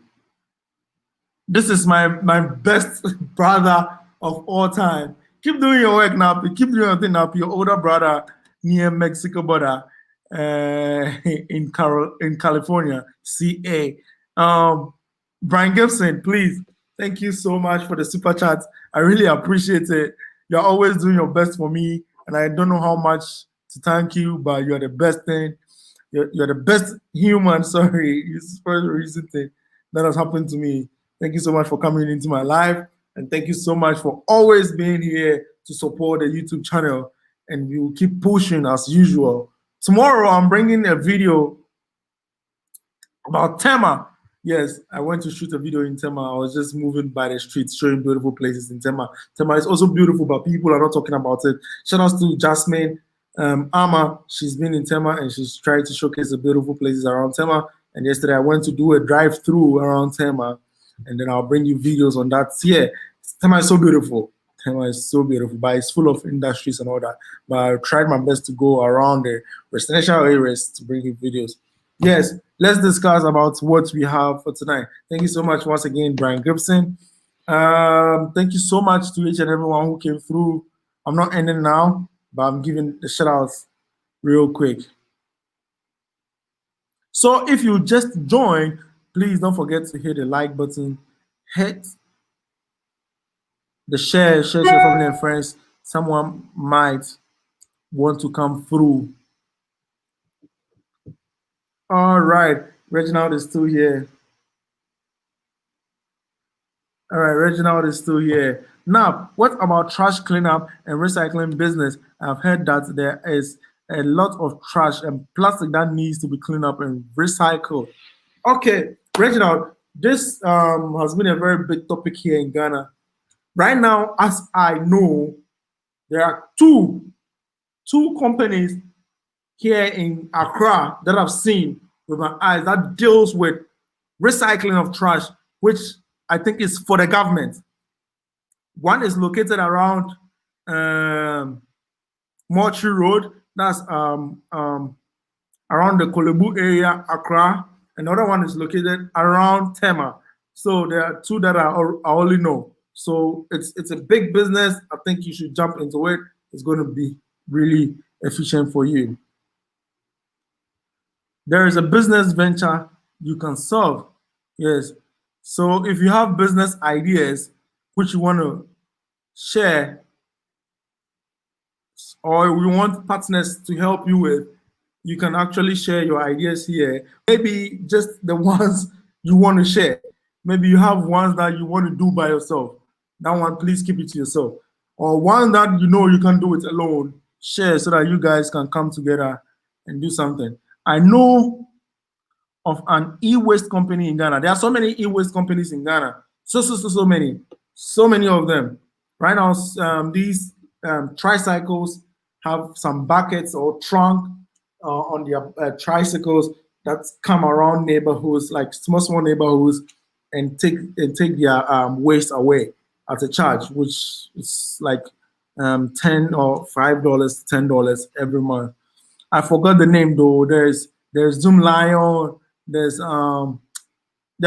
[SPEAKER 1] This is my best brother of all time. Keep doing your work now. Keep doing your thing now. Your older brother near Mexico border in California, CA. Brian Gibson, please. Thank you so much for the super chat. I really appreciate it. You're always doing your best for me, and I don't know how much to thank you, but you're the best thing. You're the best human. Sorry, it's for the recent thing that has happened to me. Thank you so much for coming into my life, and thank you so much for always being here to support the YouTube channel. And we will keep pushing as usual. Tomorrow, I'm bringing a video about Tema. Yes, I went to shoot a video in Tema. I was just moving by the streets, showing beautiful places in Tema. Tema is also beautiful, but people are not talking about it. Shout out to Jasmine Ama. She's been in Tema and she's trying to showcase the beautiful places around Tema. And yesterday I went to do a drive-through around Tema, and then I'll bring you videos on that. Yeah, Tema is so beautiful. Tema is so beautiful, but it's full of industries and all that. But I tried my best to go around the residential areas to bring you videos. Yes, let's discuss about what we have for tonight. Thank you so much once again, Brian Gibson. Thank you so much to each and everyone who came through. I'm not ending now, but I'm giving the shout outs real quick. So if you just joined, please don't forget to hit the like button, hit the share to your family and friends. Someone might want to come through. All right, Reginald is still here. All right, Reginald is still here. Now, what about trash cleanup and recycling business? I've heard that there is a lot of trash and plastic that needs to be cleaned up and recycled. Okay, Reginald, this has been a very big topic here in Ghana. Right now, as I know, there are two companies here in Accra that I've seen with my eyes that deals with recycling of trash, which I think is for the government. One is located around Mortuary Road, that's around the Kolebu area, Accra. Another one is located around Tema. So there are two that I only know. So it's a big business. I think you should jump into it. It's going to be really efficient for you. There is a business venture you can solve. Yes. So if you have business ideas which you want to share, or we want partners to help you with, you can actually share your ideas here. Maybe just the ones you want to share. Maybe you have ones that you want to do by yourself. That one, please keep it to yourself. Or one that you know you can do it alone, share so that you guys can come together and do something. I know of an e-waste company in Ghana. There are so many e-waste companies in Ghana. So many. So many of them. Right now, these tricycles have some buckets or trunk on their tricycles that come around neighborhoods, like small neighborhoods, and take their waste away at a charge, which is like $10 or $5, $10 every month. I forgot the name though. There's Zoom Lion. There are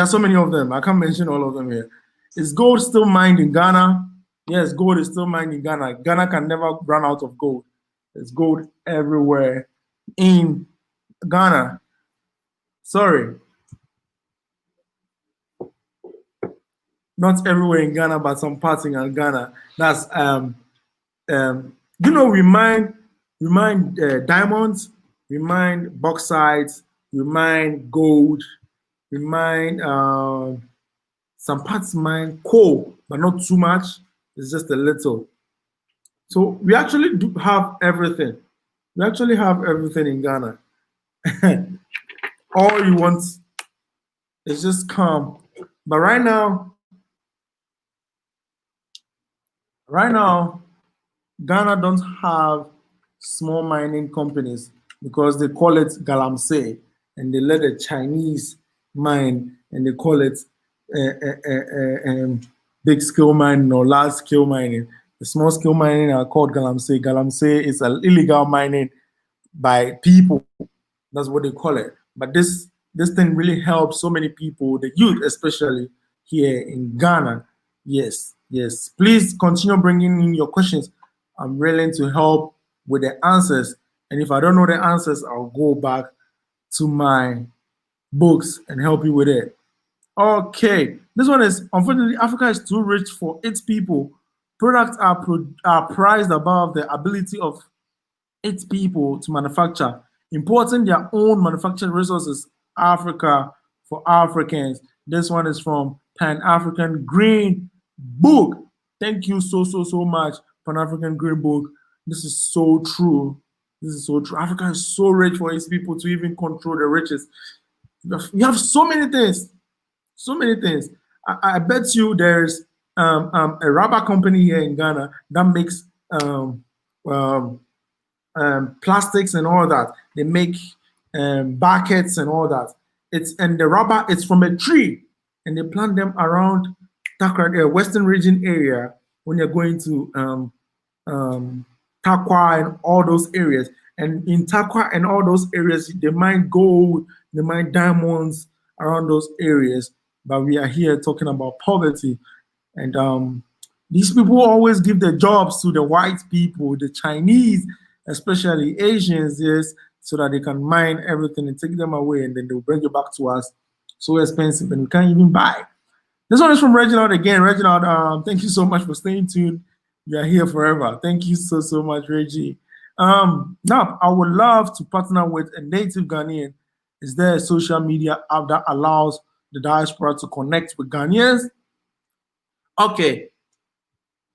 [SPEAKER 1] so many of them. I can't mention all of them here. Is gold still mined in Ghana? Yes, gold is still mined in Ghana. Ghana can never run out of gold. There's gold everywhere in Ghana. Sorry. Not everywhere in Ghana, but some parts in Ghana. That's we mine diamonds, we mine bauxite, we mine gold, we mine some parts mine coal, but not too much. It's just a little. So we actually do have everything. We actually have everything in Ghana. All you want is just come. But right now, Ghana don't have small mining companies because they call it galamsey, and they let the Chinese mine, and they call it big scale mining or large scale mining. The small scale mining are called galamsey. Galamsey is an illegal mining by people. That's what they call it. But this thing really helps so many people, the youth especially here in Ghana. Yes. Please continue bringing in your questions. I'm willing to help with the answers. And if I don't know the answers, I'll go back to my books and help you with it. Okay. This one is, unfortunately, Africa is too rich for its people. Products are priced above the ability of its people to manufacture, importing their own manufacturing resources, Africa for Africans. This one is from Pan-African Green Book. Thank you so much, Pan-African Green Book. This is so true. Africa is so rich for its people to even control the riches. We have so many things. I bet you there's a rubber company here in Ghana that makes plastics and all that. They make buckets and all that. And the rubber, it's from a tree, and they plant them around Takra, Western region area, when you're going to Takwa and all those areas. And in Takwa and all those areas, they mine gold, they mine diamonds around those areas. But we are here talking about poverty. And these people always give their jobs to the white people, the Chinese, especially Asians, yes, so that they can mine everything and take them away, and then they'll bring it back to us. So expensive, and we can't even buy. This one is from Reginald again. Reginald, thank you so much for staying tuned. You are here forever. Thank you so much, Reggie. Now, I would love to partner with a native Ghanaian. Is there a social media app that allows the diaspora to connect with Ghanaians? Okay.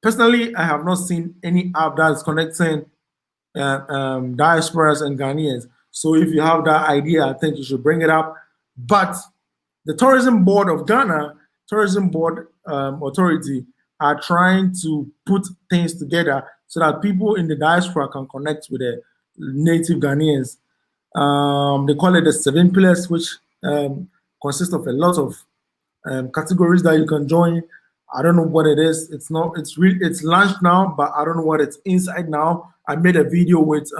[SPEAKER 1] Personally, I have not seen any app that is connecting diasporas and Ghanaians. So if you have that idea, I think you should bring it up. But the Tourism Board of Ghana, Tourism Board Authority, are trying to put things together so that people in the diaspora can connect with the native Ghanaians. They call it the 7 pillars, which consists of a lot of categories that you can join. I don't know what it is. It's not. It's launched now, but I don't know what it's inside now. I made a video with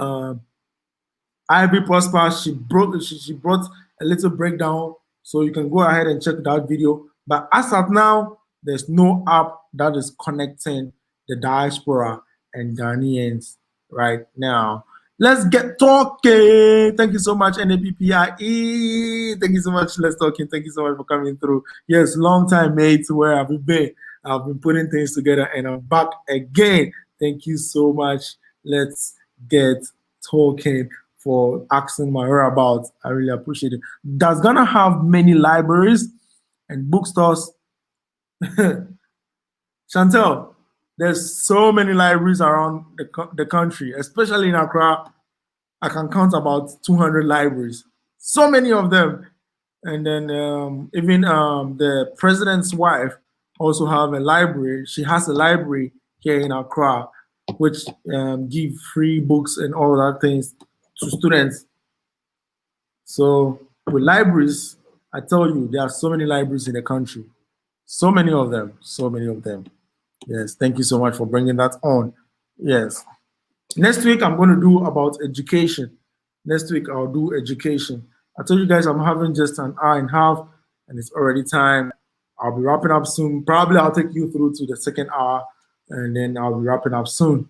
[SPEAKER 1] Ivy Prosper. She brought a little breakdown, so you can go ahead and check that video. But as of now, there's no app that is connecting the diaspora and Ghanaians right now. Let's get talking. Thank you so much, NAPPIE. Thank you so much, Let's Talking. Thank you so much for coming through. Yes, long time, mates. Where have you been? I've been putting things together and I'm back again. Thank you so much. Let's get talking for asking my whereabouts. I really appreciate it. Does Ghana have many libraries and bookstores? Chantel, there's so many libraries around the country, especially in Accra. I can count about 200 libraries, so many of them. And then even the president's wife also have a library. She has a library here in Accra, which give free books and all that things to students. So with libraries, I tell you, there are so many libraries in the country. So many of them, so many of them. Yes, thank you so much for bringing that on. Yes. Next week, I'm going to do about education. Next week, I'll do education. I told you guys I'm having just an hour and a half, and it's already time. I'll be wrapping up soon. Probably I'll take you through to the second hour, and then I'll be wrapping up soon.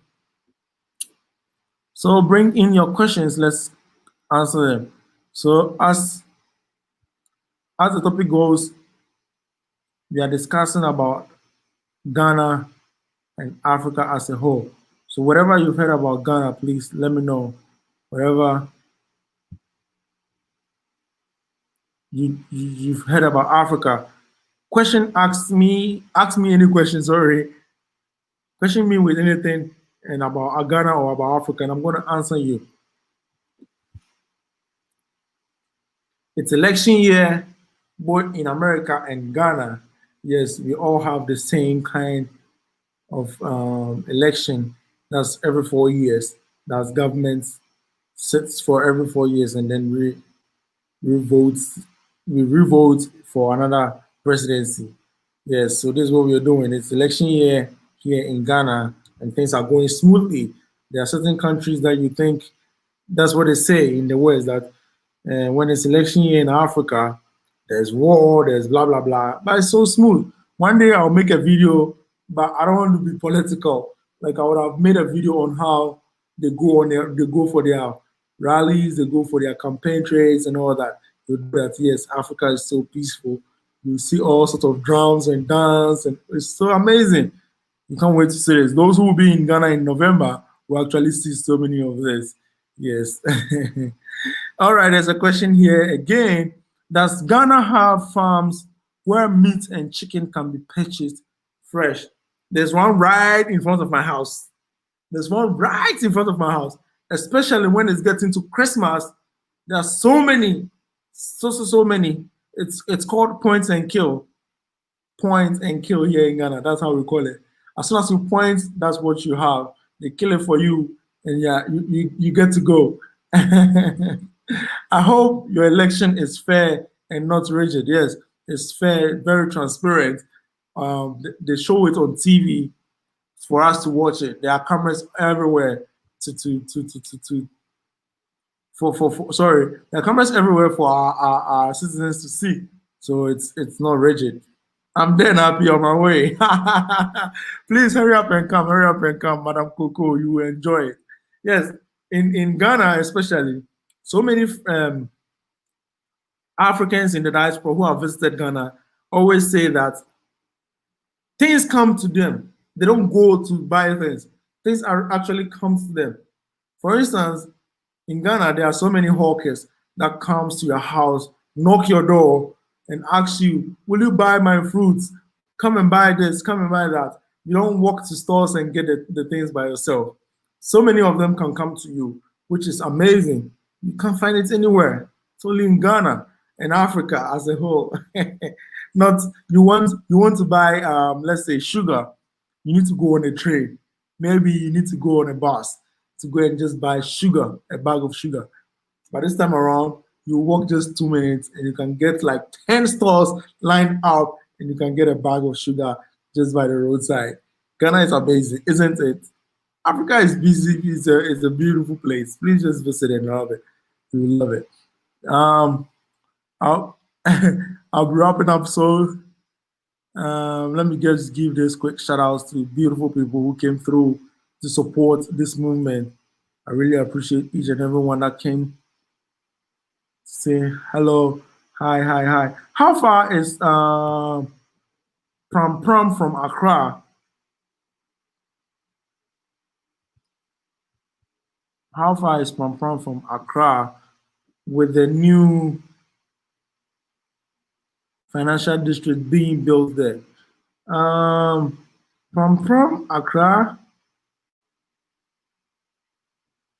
[SPEAKER 1] So bring in your questions. Let's answer them. So as the topic goes, we are discussing about Ghana and Africa as a whole. So whatever you've heard about Ghana, please let me know. Whatever you've heard about Africa. Ask me any question, sorry. Question me with anything and about Ghana or about Africa, and I'm going to answer you. It's election year, both in America and Ghana. Yes, we all have the same kind of election. That's every 4 years. That's government sits for every 4 years, and then we revote for another presidency. Yes, so this is what we're doing. It's election year here in Ghana, and things are going smoothly. There are certain countries that you think, that's what they say in the West, that when it's election year in Africa, there's war, there's blah, blah, blah. But it's so smooth. One day I'll make a video, but I don't want to be political. Like I would have made a video on how they go for their rallies, they go for their campaign trails and all that. That yes, Africa is so peaceful. You see all sorts of drums and dance, and it's so amazing. You can't wait to see this. Those who will be in Ghana in November will actually see so many of this. Yes. All right, there's a question here again. Does Ghana have farms where meat and chicken can be purchased fresh? There's one right in front of my house. There's one right in front of my house, especially when it's getting to Christmas. There are so many, so many. It's called point and kill. Point and kill here in Ghana. That's how we call it. As soon as you point, that's what you have. They kill it for you, and yeah, you get to go. I hope your election is fair and not rigid. Yes, it's fair, very transparent. They show it on TV for us to watch it. There are cameras everywhere there are cameras everywhere for our citizens to see. So it's not rigid. I'm then happy on my way. Please hurry up and come, Madam Coco. You will enjoy it. Yes, in Ghana especially, so many Africans in the diaspora who have visited Ghana always say that things come to them. They don't go to buy things. Things are actually comes to them. For instance, in Ghana, there are so many hawkers that comes to your house, knock your door, and ask you, will you buy my fruits? Come and buy this, come and buy that. You don't walk to stores and get the things by yourself. So many of them can come to you, which is amazing. You can't find it anywhere. It's only in Ghana and Africa as a whole. Not you want to buy let's say sugar, you need to go on a train. Maybe you need to go on a bus to go and just buy sugar, a bag of sugar. But this time around, you walk just 2 minutes and you can get like 10 stores lined up and you can get a bag of sugar just by the roadside. Ghana is amazing, isn't it? Africa is busy. It's a beautiful place. Please just visit and love it. You will love it. I'll, I'll be wrapping up soon. Let me just give this quick shout outs to beautiful people who came through to support this movement. I really appreciate each and every one that came to say hello, hi. How far is Pram from Accra? How far is Pram from Accra with the new financial district being built there? From Accra,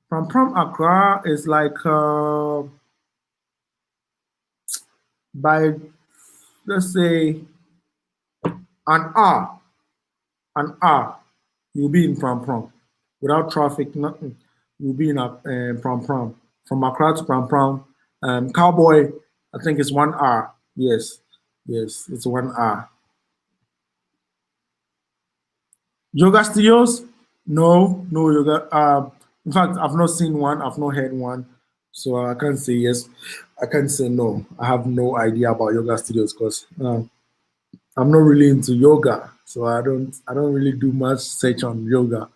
[SPEAKER 1] from Accra is like by, let's say, an hour, you'll be in Pram without traffic, nothing. You'll be in Pram from Accra to Pram. Cowboy, I think it's 1 hour. Yes, it's 1 hour. Yoga studios? No yoga. In fact, I've not seen one. I've not heard one, so I can't say yes. I can't say no. I have no idea about yoga studios because I'm not really into yoga, so I don't really do much search on yoga.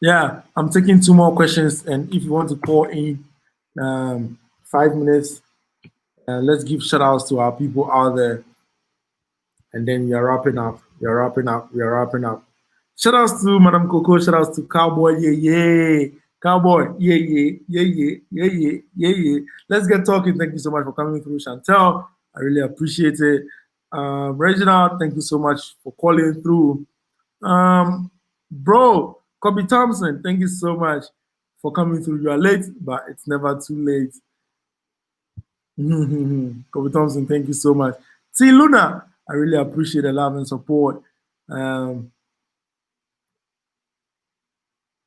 [SPEAKER 1] Yeah, I'm taking 2 more questions, and if you want to call in 5 minutes, let's give shout outs to our people out there, and then we are wrapping up. Shout outs to Madam Coco, shout outs to Cowboy, yeah. Cowboy, yeah. Let's get talking. Thank you so much for coming through, Chantel. I really appreciate it. Reginald, thank you so much for calling through. Bro, Kobe Thompson, thank you so much for coming through. You are late, but it's never too late. Kobe Thompson, thank you so much. T Luna, I really appreciate the love and support.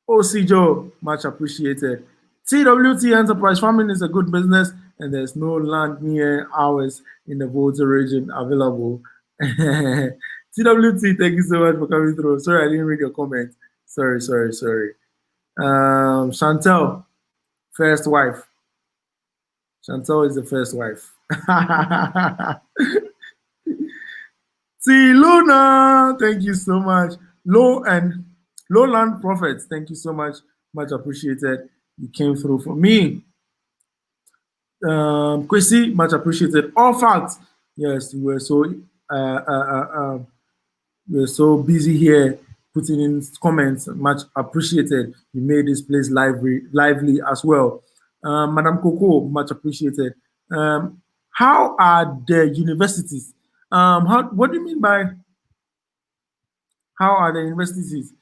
[SPEAKER 1] OC Joe, much appreciated. TWT Enterprise Farming is a good business, and there's no land near ours in the Volta region available. TWT, thank you so much for coming through. Sorry, I didn't read your comment. Sorry. Chantel, first wife. Chantel is the first wife. T Luna, thank you so much. Lowland Prophets, thank you so much. Much appreciated. You came through for me. Kwesi, much appreciated. All facts. Yes, we were so busy here putting in comments. Much appreciated. You made this place lively as well. Madam Coco, much appreciated. How are the universities? What do you mean by how are the universities?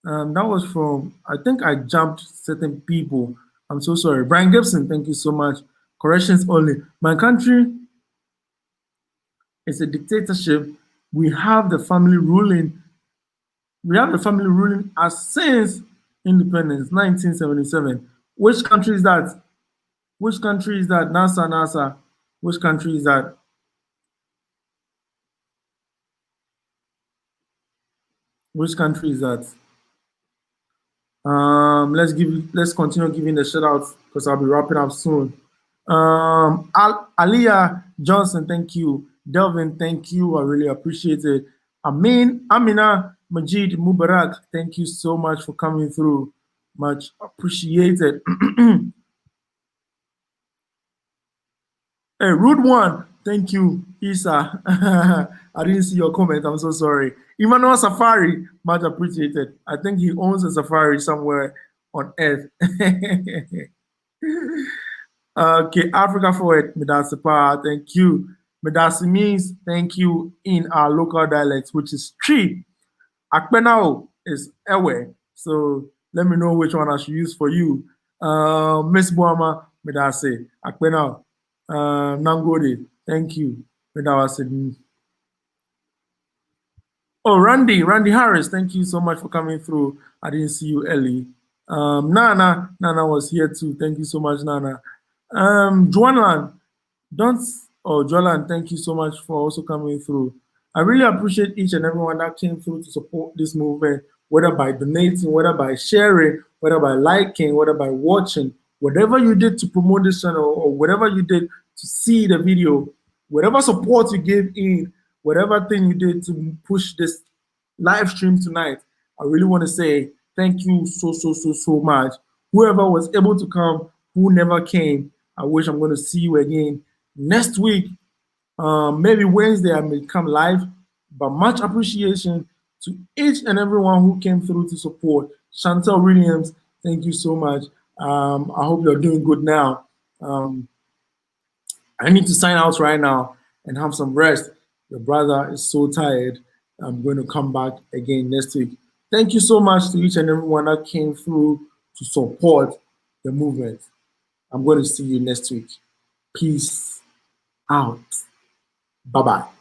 [SPEAKER 1] That was from, I think I jumped certain people. I'm so sorry. Brian Gibson, thank you so much. Corrections only. My country is a dictatorship. We have the family ruling. As since independence, 1977. Which country is that? NASA. Which country is that? Which country is that? Let's continue giving the shout outs because I'll be wrapping up soon. Aliyah Johnson, thank you. Delvin, thank you. I really appreciate it. Amina Majid Mubarak, thank you so much for coming through. Much appreciated. Hey, Rude One, thank you, Isa. I didn't see your comment. I'm so sorry. Emmanuel Safari, much appreciated. I think he owns a safari somewhere on earth. Okay, Africa Forward, Medasipa, thank you. Medasi means thank you in our local dialects, which is tree. Akpenao is ewe. So let me know which one I should use for you. Miss Boama, Medasi, Akpenao. Nangode, thank you. Medawasi. Oh, Randy Harris, thank you so much for coming through. I didn't see you, Ellie. Nana was here too. Thank you so much, Nana. Joanlan, Joanlan, thank you so much for also coming through. I really appreciate each and everyone that came through to support this movement, whether by donating, whether by sharing, whether by liking, whether by watching, whatever you did to promote this channel, or whatever you did to see the video, whatever support you gave in, whatever thing you did to push this live stream tonight, I really want to say thank you so much. Whoever was able to come, who never came, I wish I'm going to see you again next week. Maybe Wednesday I may come live, but much appreciation to each and everyone who came through to support. Chantel Williams, thank you so much. I hope you're doing good now. I need to sign out right now and have some rest. Your brother is so tired. I'm going to come back again next week. Thank you so much to each and everyone that came through to support the movement. I'm going to see you next week. Peace out. Bye-bye.